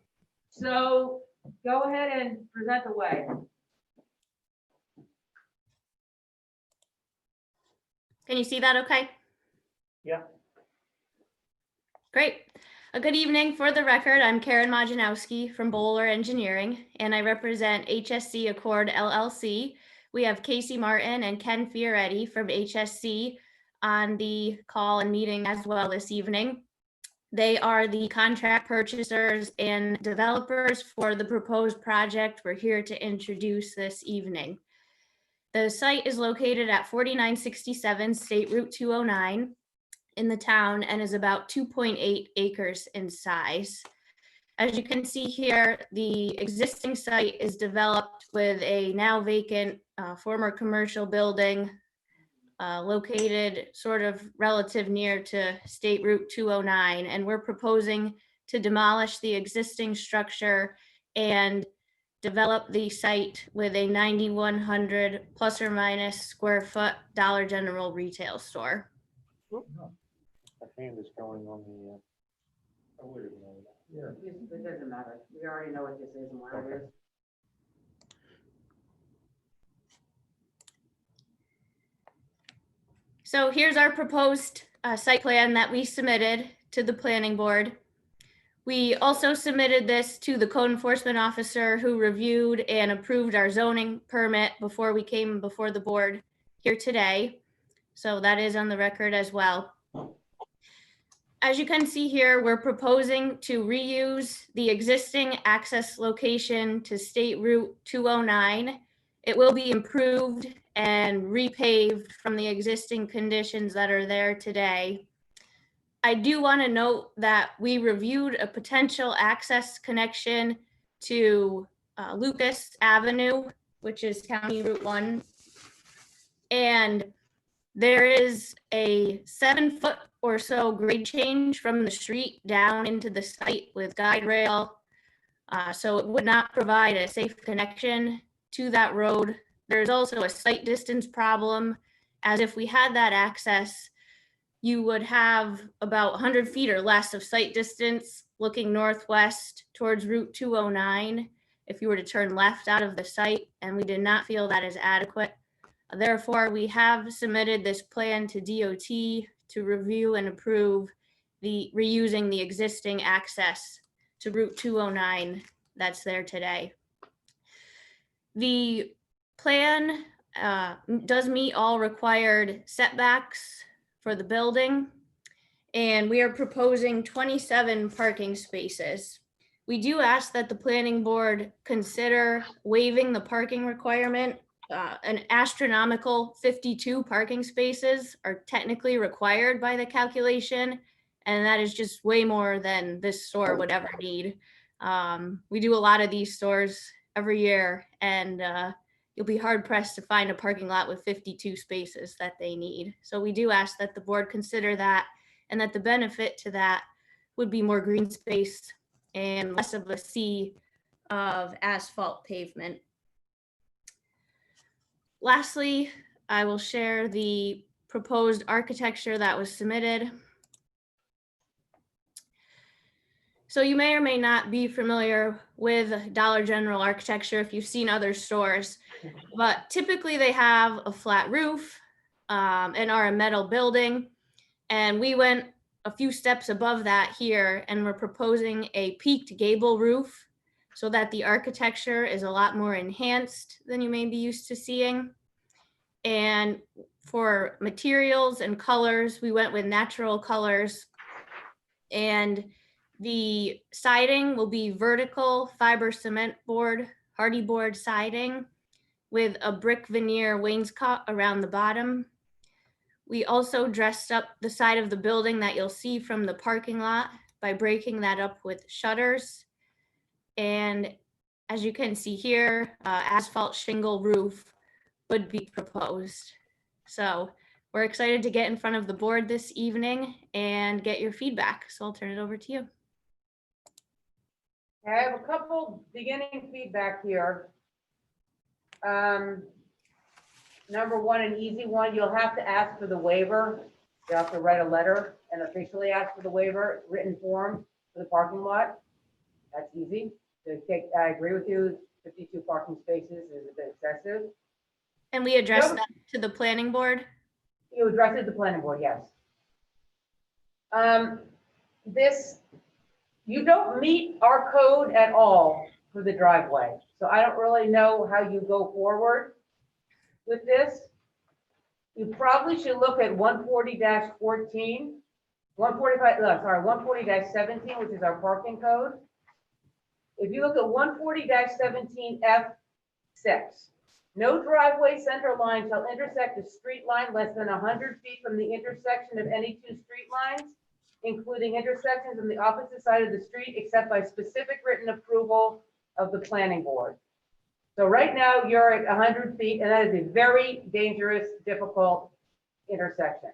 So go ahead and present the way. Can you see that okay? Yeah. Great. A good evening. For the record, I'm Karen Majanowski from Bowler Engineering, and I represent HSC Accord LLC. We have Casey Martin and Ken Fioretti from HSC on the call and meeting as well this evening. They are the contract purchasers and developers for the proposed project we're here to introduce this evening. The site is located at 4967 State Route 209 in the town and is about 2.8 acres in size. As you can see here, the existing site is developed with a now vacant former commercial building located sort of relative near to State Route 209, and we're proposing to demolish the existing structure and develop the site with a 9,100 plus or minus square foot Dollar General retail store. A hand is going on the, I would have known that. Yeah. It doesn't matter. We already know what this is and where it is. So here's our proposed site plan that we submitted to the planning board. We also submitted this to the code enforcement officer who reviewed and approved our zoning permit before we came before the board here today. So that is on the record as well. As you can see here, we're proposing to reuse the existing access location to State Route 209. It will be improved and repaved from the existing conditions that are there today. I do want to note that we reviewed a potential access connection to Lucas Avenue, which is County Route 1. And there is a 7-foot or so grade change from the street down into the site with guide rail. So it would not provide a safe connection to that road. There's also a sight distance problem, as if we had that access, you would have about 100 feet or less of sight distance looking northwest towards Route 209 if you were to turn left out of the site, and we did not feel that is adequate. Therefore, we have submitted this plan to DOT to review and approve the reusing the existing access to Route 209 that's there today. The plan does meet all required setbacks for the building, and we are proposing 27 parking spaces. We do ask that the planning board consider waiving the parking requirement. An astronomical 52 parking spaces are technically required by the calculation, and that is just way more than this store would ever need. We do a lot of these stores every year, and you'll be hard pressed to find a parking lot with 52 spaces that they need. So we do ask that the board consider that, and that the benefit to that would be more green space and less of a sea of asphalt pavement. Lastly, I will share the proposed architecture that was submitted. So you may or may not be familiar with Dollar General architecture if you've seen other stores, but typically they have a flat roof and are a metal building. And we went a few steps above that here, and we're proposing a peaked gable roof so that the architecture is a lot more enhanced than you may be used to seeing. And for materials and colors, we went with natural colors, and the siding will be vertical fiber cement board, hardy board siding with a brick veneer wainscot around the bottom. We also dressed up the side of the building that you'll see from the parking lot by breaking that up with shutters. And as you can see here, asphalt shingle roof would be proposed. So we're excited to get in front of the board this evening and get your feedback. So I'll turn it over to you. I have a couple beginning feedback here. Number one, an easy one, you'll have to ask for the waiver. You'll have to write a letter and officially ask for the waiver, written form for the parking lot. That's easy. I agree with you, 52 parking spaces is a bit excessive. And we addressed that to the planning board? You addressed it to the planning board, yes. You don't meet our code at all for the driveway. So I don't really know how you go forward with this. You probably should look at 140-14, 140-17, which is our parking code. If you look at 140-17F6, no driveway center line shall intersect a street line less than 100 feet from the intersection of any two street lines, including intersections on the opposite side of the street, except by specific written approval of the planning board. So right now you're at 100 feet, and that is a very dangerous, difficult intersection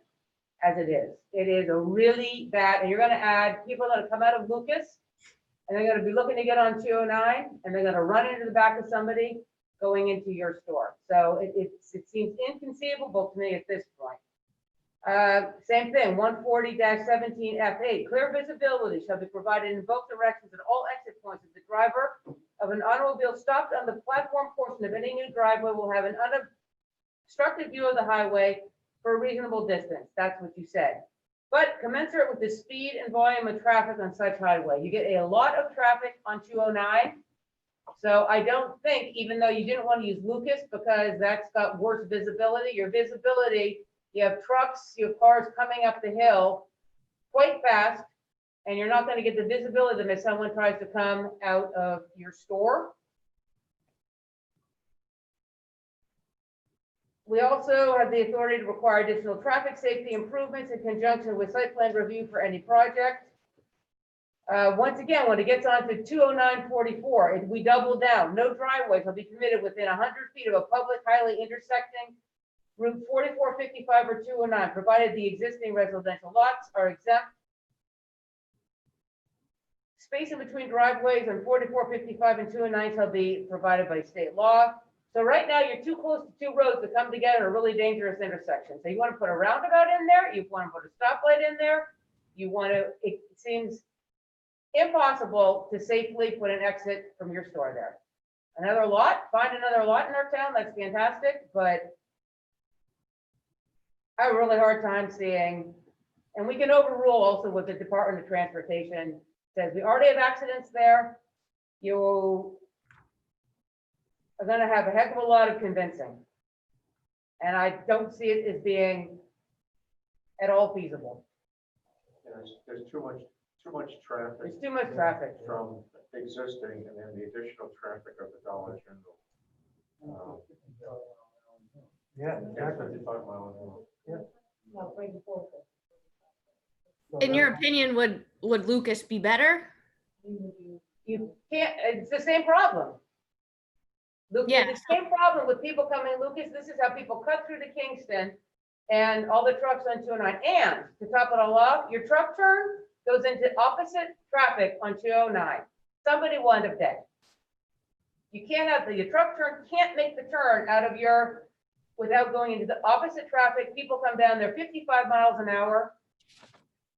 as it is. It is a really bad, and you're gonna add, people are gonna come out of Lucas, and they're gonna be looking to get on 209, and they're gonna run into the back of somebody going into your store. So it seems inconceivable to me at this point. Same thing, 140-17F8, clear visibility shall be provided in both directions at all exit points. If the driver of an automobile stopped on the platform portion of any new driveway will have an unobstructed view of the highway for a reasonable distance. That's what you said. But commensurate with the speed and volume of traffic on such highway. You get a lot of traffic on 209. So I don't think, even though you didn't want to use Lucas because that's got worse visibility, your visibility, you have trucks, you have cars coming up the hill quite fast, and you're not going to get the visibility if someone tries to come out of your store. We also have the authority to require additional traffic safety improvements in conjunction with site plan review for any project. Once again, when it gets onto 209-44, we double down. No driveways will be permitted within 100 feet of a public highly intersecting Route 44, 55, or 209, provided the existing residential lots are exempt. Space in between driveways on 44, 55, and 209 shall be provided by state law. So right now, you're too close to two roads to come together in a really dangerous intersection. So you want to put a roundabout in there, you want to put a stoplight in there, you want to, it seems impossible to safely put an exit from your store there. Another lot, find another lot in our town, that's fantastic, but I have a really hard time seeing, and we can overrule also what the Department of Transportation says. We already have accidents there. You are going to have a heck of a lot of convincing. And I don't see it as being at all feasible. There's too much traffic. There's too much traffic. From existing and then the additional traffic of the Dollar General. Yeah, exactly. 55 mile an hour. In your opinion, would Lucas be better? You can't, it's the same problem. Lucas, Yeah. the same problem with people coming, Lucas, this is how people cut through to Kingston and all the trucks on 209. And to top it all off, your truck turn goes into opposite traffic on 209. Somebody will end up dead. You can't have your truck turn can't make the turn out of your, without going into the opposite traffic. People come down there 55 miles an hour.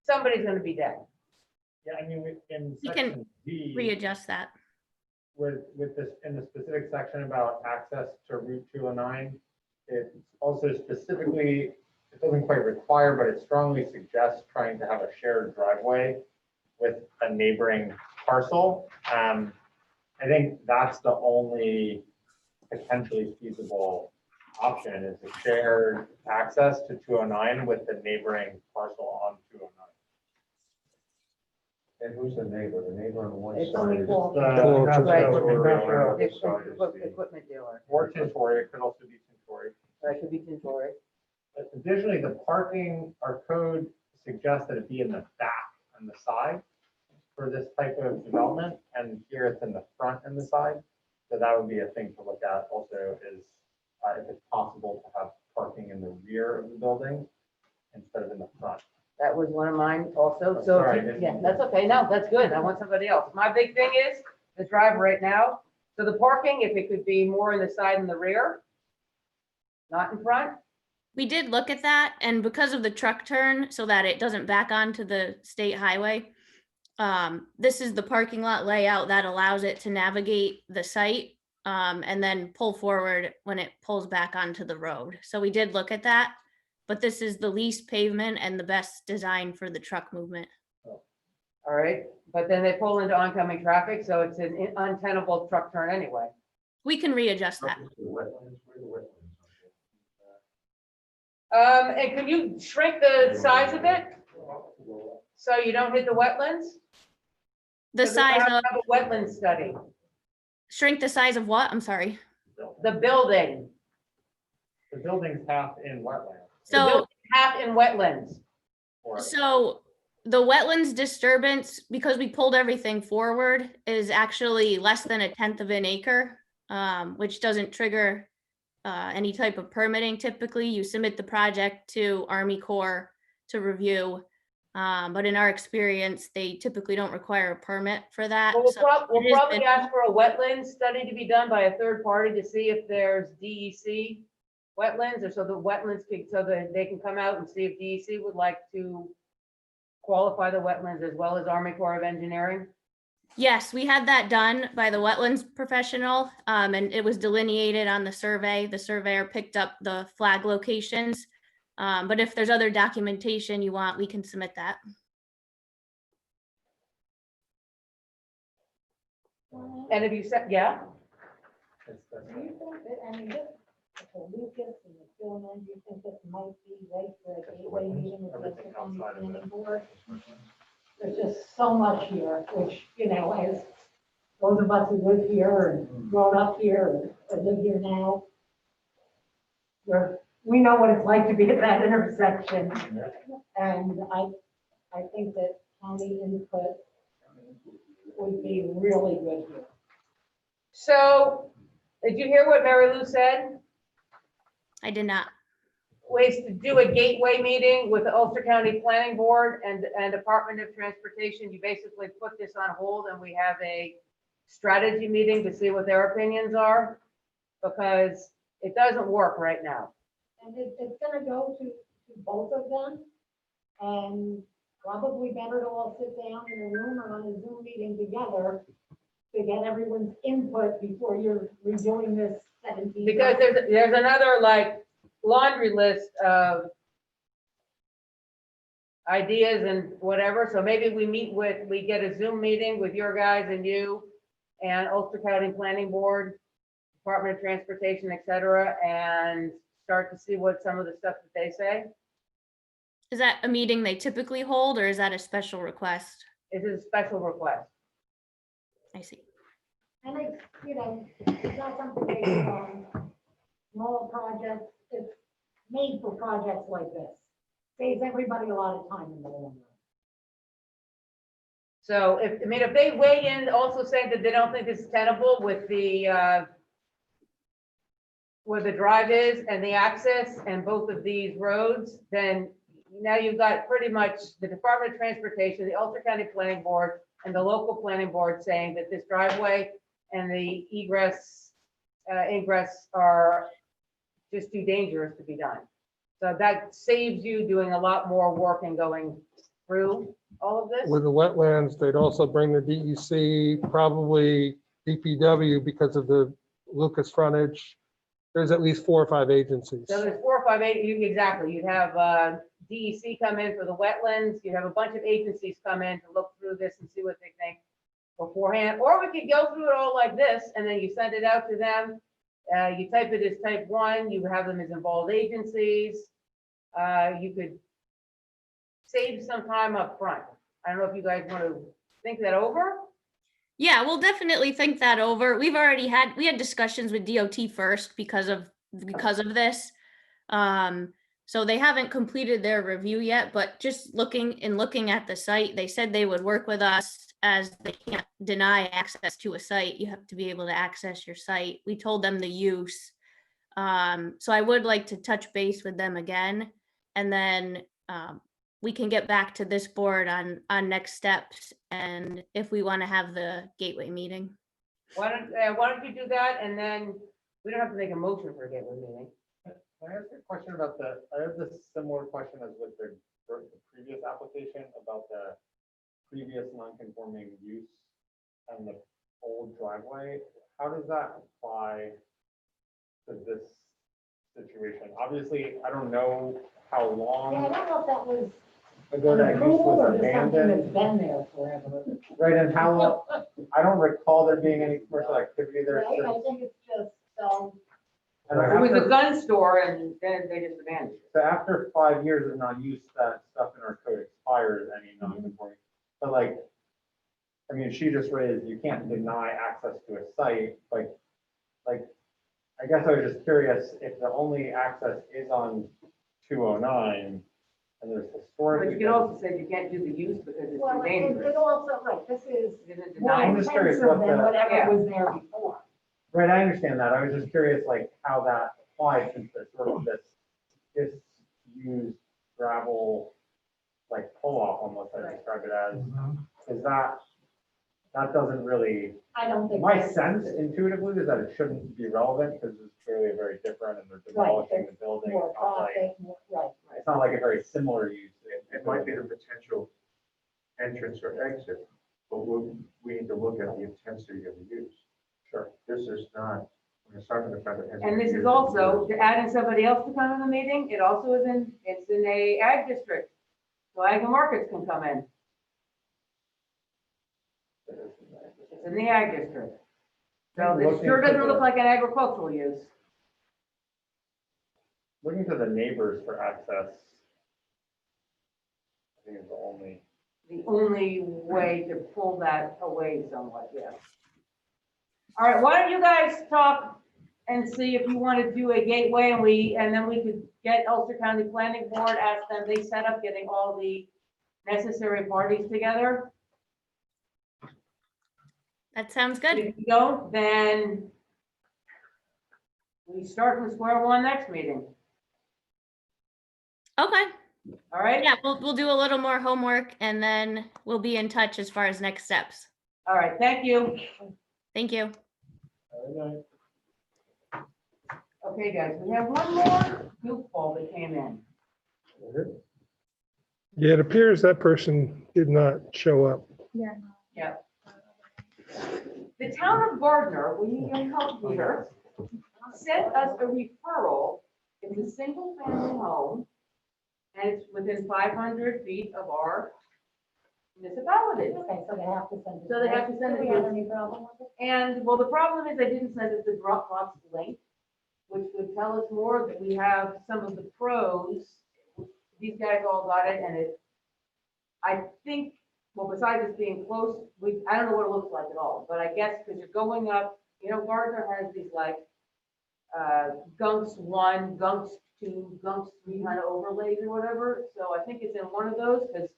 Somebody's going to be dead. Yeah, I mean, in We can section D, readjust that. with this, in the specific section about access to Route 209, it also specifically, it doesn't quite require, but it strongly suggests trying to have a shared driveway with a neighboring parcel. I think that's the only potentially feasible option, is a shared access to 209 with the neighboring parcel on 209. And who's the neighbor? The neighbor on one It's side only is. four. Right. Equipment dealer. Or Tintori, it could also be Tintori. That could be Tintori. Additionally, the parking, our code suggests that it be in the back and the side for this type of development, and here it's in the front and the side. So that would be a thing to look at also, is if it's possible to have parking in the rear of the building instead of in the front. That was one of mine also. Oh, So, sorry. yeah, that's okay. No, that's good. I want somebody else. My big thing is the drive right now. So the parking, if it could be more in the side and the rear, not in front. We did look at that, and because of the truck turn, so that it doesn't back onto the state highway, this is the parking lot layout that allows it to navigate the site and then pull forward when it pulls back onto the road. So we did look at that, but this is the least pavement and the best design for the truck movement. All right, but then they pull into oncoming traffic, so it's an untenable truck turn anyway. We can readjust that. And can you shrink the size of it so you don't hit the wetlands? The size of, Have a wetland study. shrink the size of what? I'm sorry. The building. The building's half in wetland. The So, building half in wetlands. so the wetlands disturbance, because we pulled everything forward, is actually less than 1/10 of an acre, which doesn't trigger any type of permitting. Typically, you submit the project to Army Corps to review. But in our experience, they typically don't require a permit for that. Well, we'll So we'll it has probably been- ask for a wetlands study to be done by a third party to see if there's DEC wetlands, or so the wetlands can, so that they can come out and see if DEC would like to qualify the wetlands as well as Army Corps of Engineering. Yes, we had that done by the wetlands professional, and it was delineated on the survey. The surveyor picked up the flag locations. But if there's other documentation you want, we can submit that. And if you said, yeah, Do you think that, I mean, this, the Lucas and the Stillman, do you think this might be right for a gateway meeting with the Ulster County Planning Board? There's just so much here, which, you know, as those of us who live here and grown up here and live here now, we know what it's like to be at that intersection. And I think that county input would be really good here. so did you hear what Mary Lou said? I did not. Ways to do a gateway meeting with the Ulster County Planning Board and Department of Transportation. You basically put this on hold and we have a strategy meeting to see what their opinions are, because it doesn't work right now. And it's gonna go to both of them, and probably better to all sit down in a room or on a Zoom meeting together to get everyone's input before you're redoing this 17. Because there's another like laundry list of ideas and whatever. So maybe we get a Zoom meeting with your guys and you and Ulster County Planning Board, Department of Transportation, et cetera, and start to see what some of the stuff that they say. Is that a meeting they typically hold, or is that a special request? It is a special request. I see. And it's, you know, it's not something based on small projects, it's made for projects like this. Saves everybody a lot of time in the long run. So if they weigh in also saying that they don't think this is tenable with the where the drive is and the access and both of these roads, then now you've got pretty much the Department of Transportation, the Ulster County Planning Board, and the local planning board saying that this driveway and the egress, ingress are just too dangerous to be done. So that saves you doing a lot more work and going through all of this. With the wetlands, they'd also bring the DEC, probably DPW because of the Lucas frontage. There's at least 4 or 5 agencies. So there's 4 or 5, exactly. You'd have DEC come in for the wetlands. You'd have a bunch of agencies come in to look through this and see what they think beforehand. Or we could go through it all like this, and then you send it out to them. You type it as type 1, you have them as involved agencies. You could save some time up front. I don't know if you guys want to think that over. Yeah, we'll definitely think that over. We had discussions with DOT first because of this. So they haven't completed their review yet, but just looking at the site, they said they would work with us, as they can't deny access to a site. You have to be able to access your site. We told them the use. So I would like to touch base with them again, and then we can get back to this board on next steps and if we want to have the gateway meeting. Why don't you do that, and then we don't have to make a motion for a gateway meeting. Can I ask a question about I have this similar question as with the previous application about the previous non-conforming use and the old driveway. How does that apply to this situation? Obviously, I don't know how long Yeah, I don't know if that was ago that use approval was or just something that's abandoned. been there forever. Right, and how, I don't recall there being any commercial activity there. Right, I think it's just, And It was a after- gun store, and then they just abandoned it. So after 5 years of non-use, that stuff in our code expires, any non-conforming. But like, I mean, she just raised, you can't deny access to a site, like, I guess I was just curious if the only access is on 209 and there's historic. But you can also say you can't do the use because it's well, too it dangerous. also, right, this is Isn't it more I'm just curious intensive what than the- whatever yeah. was there before. Right, I understand that. I was just curious, like, how that applied since there's sort of this disused gravel, like pull-off almost, I describe it as, is that doesn't really, I don't think. my sense intuitively is that it shouldn't be relevant because it's clearly very different and they're demolishing the building. More It's not like, traffic, more, right. it's not like a very similar use. It might be the potential entrance or exit, but we need to look at the intensity of the use. Sure. This is not, when it's talking about it. And this is also, to add in somebody else to come in the meeting, it also is it's in a ag district. So ag and markets can come in. It's in the ag district. So this sure doesn't look like an agricultural use. Looking to the neighbors for access, I think is The only way to pull that away somewhat, yeah. All right, why don't you guys talk and see if you want to do a gateway and then we could get Ulster County Planning Board, ask them, they set up getting all the necessary parties together. That sounds good. If you don't, then we start from square one next meeting. Okay. All right? Yeah, we'll do a little more homework and then we'll be in touch as far as next steps. All right, thank you. Thank you. Okay, guys, we have one more goofball that came in. Yeah, it appears that person did not show up. Yeah. The town of Gardner, will you help here, sent us a referral. It's a single family home. And it's within 500 feet of our municipality. Okay, so they have to send it. So they have to send it. Do we have any problem with it? And well, the problem is I didn't send us the Dropbox link, which would tell us more that we have some of the pros. These guys all got it and I think, well, besides it being close, I don't know what it looks like at all, but I guess because you're going up, Gardner has these like Gunks 1, Gunks 2, Gunks 3 kind of overlays or whatever. So I think it's in one of those because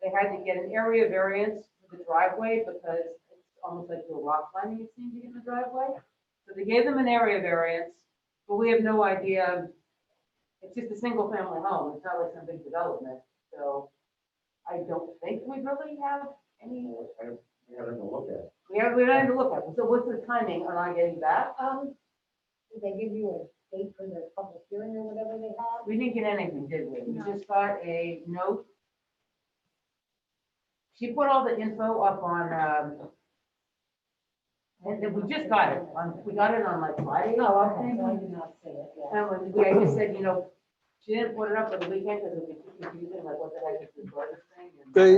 they had to get an area variance for the driveway because it's almost like the rock climbing it seemed to get in the driveway. So they gave them an area variance, but we have no idea. It's just a single family home. It's not like some big development. So I don't think we really have any. We haven't even looked at it. We don't have to look at it. So what's the timing on our getting back? Did they give you a date for the public hearing or whatever they have? We didn't get anything, did we? We No. just got a note. She put all the info up on, and then we just got it we got it on like Friday. Oh, okay, so I did not see it, yeah. And when I just said, she didn't put it up for the weekend because it would be too confusing, like what the heck is this Gardner thing?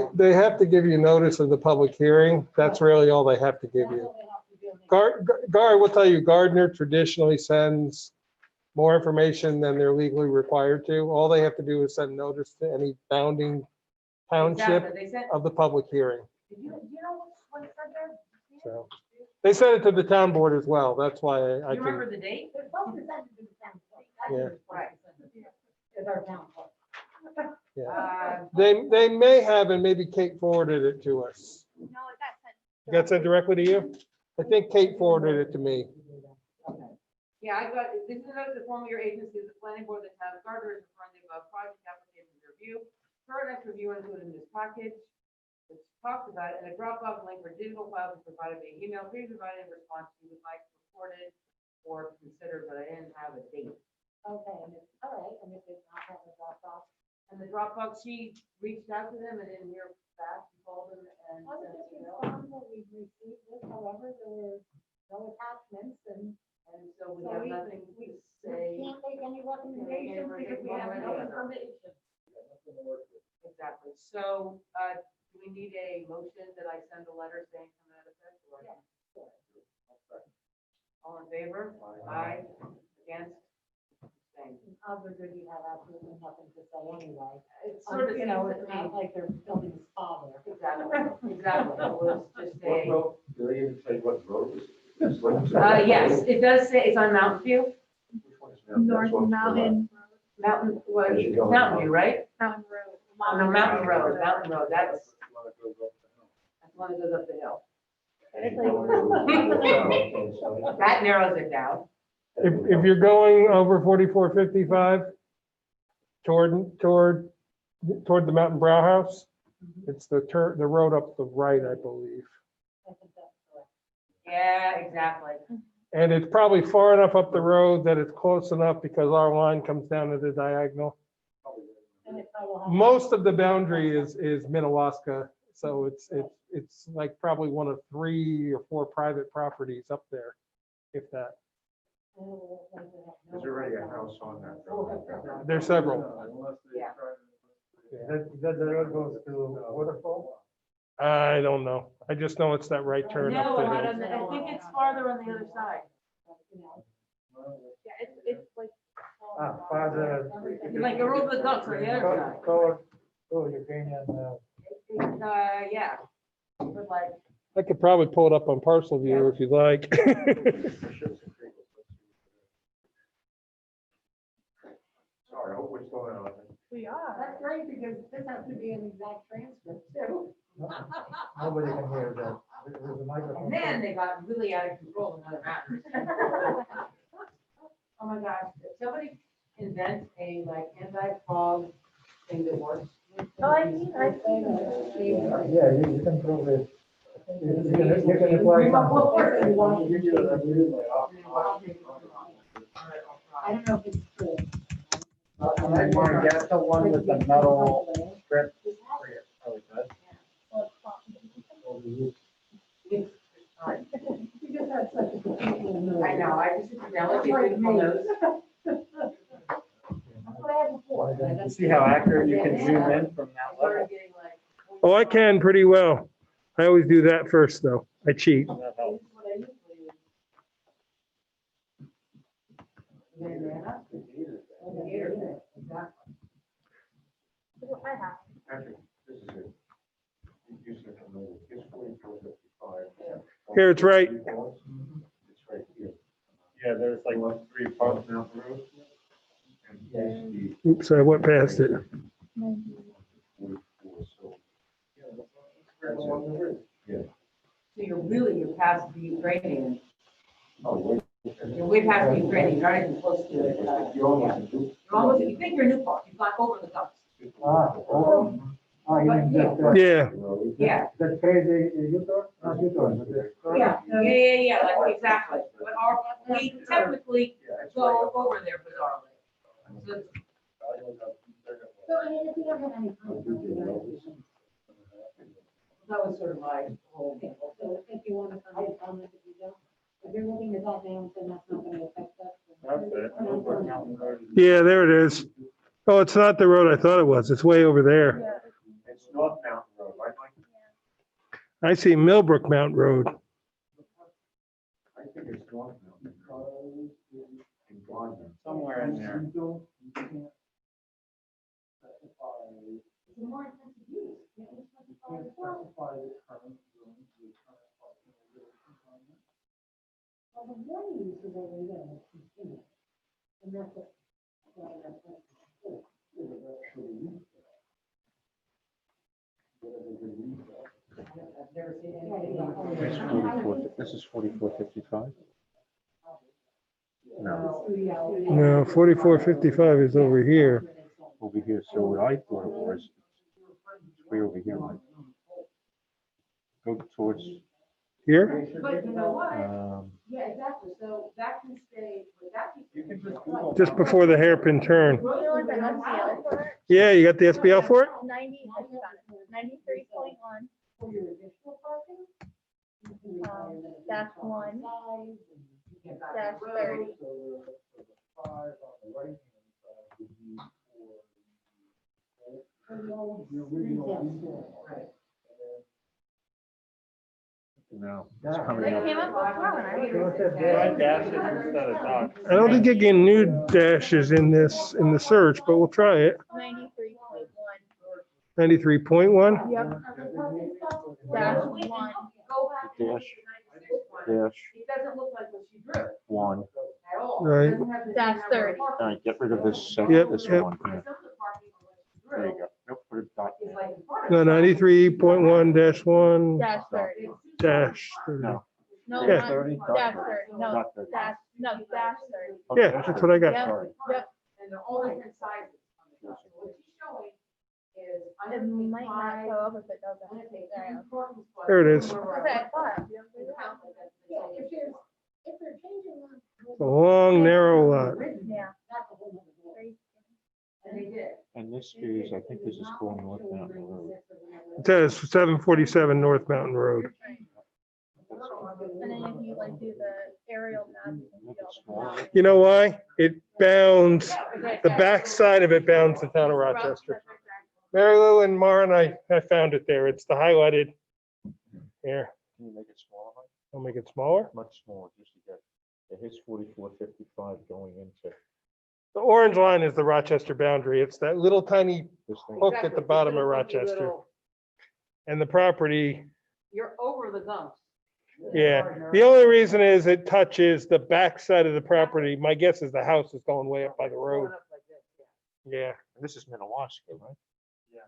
And, They have to give you notice of the public hearing. That's really all they have to give you. That's what they have to do. Gar will tell you Gardner traditionally sends more information than they're legally required to. All they have to do is send notice to any bounding township Exactly. They sent, of the public hearing. do you know what it said there? So they sent it to the town board as well. That's why Do I you remember can, the date? They're supposed to send it to the town clerk. That's Yeah. what it's supposed to send it to. It's our town clerk. they may have, and maybe Kate forwarded it to us. No, it got sent. It got sent directly to you? I think Kate forwarded it to me. Okay. Yeah, I got, this is a notice to form your agency, the planning board that has Gardner is in front of project application review. Current next review included in this package, which talks about it, and a Dropbox link for digital files is provided via email. Please provide a response you would like recorded or considered, but I didn't have a date. Okay, and it's, all right, and if it's not having a Dropbox. And the Dropbox, she reached out to them and didn't hear back, she called them and I was sent just an email. informed that we received this, however, there were no attachments and And so we So have we- nothing to we say. can't make any recommendations because we have no information. Exactly. So, do we need a motion that I send a letter saying from that effect? Or- All in favor? Aye. Against? Abstained. Other good, you have absolutely nothing to say anyway. It sort of You know, seems it's to not me. like they're building a spa there. Exactly, exactly. It was just What a, road, do they even say what road is? yes, it does say, it's on Mountain View, Which one is Mountain? That's what's Mountain, what, As you go Mountain along. View, right? Mountain Road. Oh, no, Mountain Road, that's one that goes up the hill. That narrows it down. If you're going over 4455 toward the Mountain Brow House, it's the road up the right, I believe. Yeah, exactly. And it's probably far enough up the road that it's close enough because our line comes down to the diagonal. Most of the boundary is Minnewaska, so it's like probably one of 3 or 4 private properties up there, if that. There's already a house on that road. There's several. Yeah. That the road goes to Waterfall? I don't know. I just know it's that right turn up No, the not hill. on the- I think it's farther on the other side. Yeah, it's like. Father. Like you're over the ducks on the other side. Ukrainian, Yeah. But like, I could probably pull it up on parcel view if you'd like. Sorry, I hope we're still on. We are. That's great, because this has to be an exact transcript too. nobody can hear that. There's a microphone. and then they got really out of control in other matters. Oh my gosh, if somebody invents a like anti-fog thing that works. I've seen Yeah, you can prove it. You can apply something. I don't know if it's true. Mark, get the one with the metal strip. You just had such a confusing noise. I know, I just developed it with my nose. That's what I had before. You see how accurate you can zoom in from that level? Started getting like. Oh, I can pretty well. I always do that first, though. I cheat. That helps. Actually, this is it. You said, it's 4455. Here, it's right. It's right here. Yeah, there's like 3 parts. Mountain Road. And here's Oops, I went past it. the 44, so. Yeah. So you're past the Ukrainian, Oh, wait. you're way past the Ukrainian, you're not even close to it. You're almost. You're almost, you think you're in Newport, you've gone over the ducks. You mean that, Yeah, Yeah, that crazy U-turn? Not U-turn, but the- yeah, like, exactly. But we technically go over there bizarrely. So So, I mean, if you don't have any comments, that was sort of my whole thing. so if you want to comment, if you don't, if you're looking at that now, then that's not gonna affect us. That's it. Newport Mountain Road. yeah, there it is. Oh, it's not the road I thought it was. It's way over there. It's North Mountain Road, right, Mike? I see Millbrook Mountain Road. I think it's North Mountain Road. In Gardner. Somewhere in there. It's a more intensive use. Yeah, it's not the well, the one use is over there, it's continuous. And that's it. I've never seen It's anything. 44, this is 4455? No, No, 4455 is over here. over here. So what I thought it was, it's way over here, Mike. Go towards, Here? But you know what? Yeah, exactly, so that can stay, with that. You can just Google. Just before the hairpin turn. Yeah, you got the SBL for it? 93.1. For your additional parking? Dash 1, dash 30. no, it's coming up. Came up before when I was. Try dashes instead of dots. I don't think you're getting new dashes in the search, but we'll try it. 93.1. 93.1? Yep. Dash 1. Dash, dash, It doesn't look like what she drew at 1. all. Right. It doesn't have the Dash same 30. number of All right, get rid of this Yep, second, this yep. one. Yeah. Except the parking on what she There you drew go. Nope, put a dot. is like in front of No, it. 93.1 dash 1 Dash 30. dash 30. No. No, Yeah. not 30, dash 30. No, Dot 30. dash, no, dash 30. Yeah, that's what I got. Sorry. And they're all different sizes. What she's showing is. I'm It gonna take might not five- show up if it I'm doesn't. gonna take There. two parking spots There it is. from where Okay, I I thought. was. Yeah, if they're changing them. It's a long, narrow lot. Yeah. That's a whole nother story. And they did. And this is, I think this is called North Mountain Road. It says 747 North Mountain Road. And then if you like do the aerial map, you can see all the. You know why? It bounds, the back side of it bounds the town of Rochester. Mary Lou and Maren, I found it there. It's the highlighted. Here, Can you make it smaller? Mike? I'll make it smaller. Much smaller, just to get, it hits 4455 going into The orange line is the Rochester boundary. It's that little tiny this thing. hook at the bottom of Rochester. And the property, You're over the gumps. yeah. The only reason is it touches the back side of the property. My guess is the house is going way up by the road. Going up like this, yeah. Yeah. And this is Minnewaska, right? Yeah.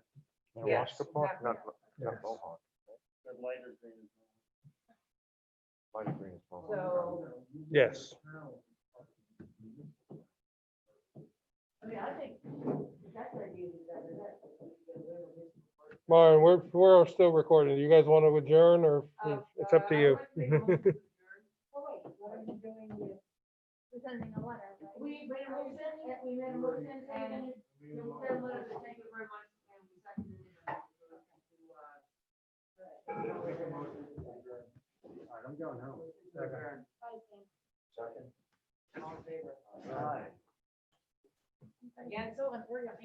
Minnewaska Park, not Yes. Mohawk. The lighter green. Light green is Mohawk. So, Yes. I mean, I think that's the idea that Maren, we're still recording. Do you guys want to adjourn or it's up to you? Oh, wait, what are you doing with? We're sending a letter, right? We made a motion, we made a motion, and you said let us, thank you very much, and we seconded it. All right, I'm going home. Second. All in favor? Aye. Again, so, we're gonna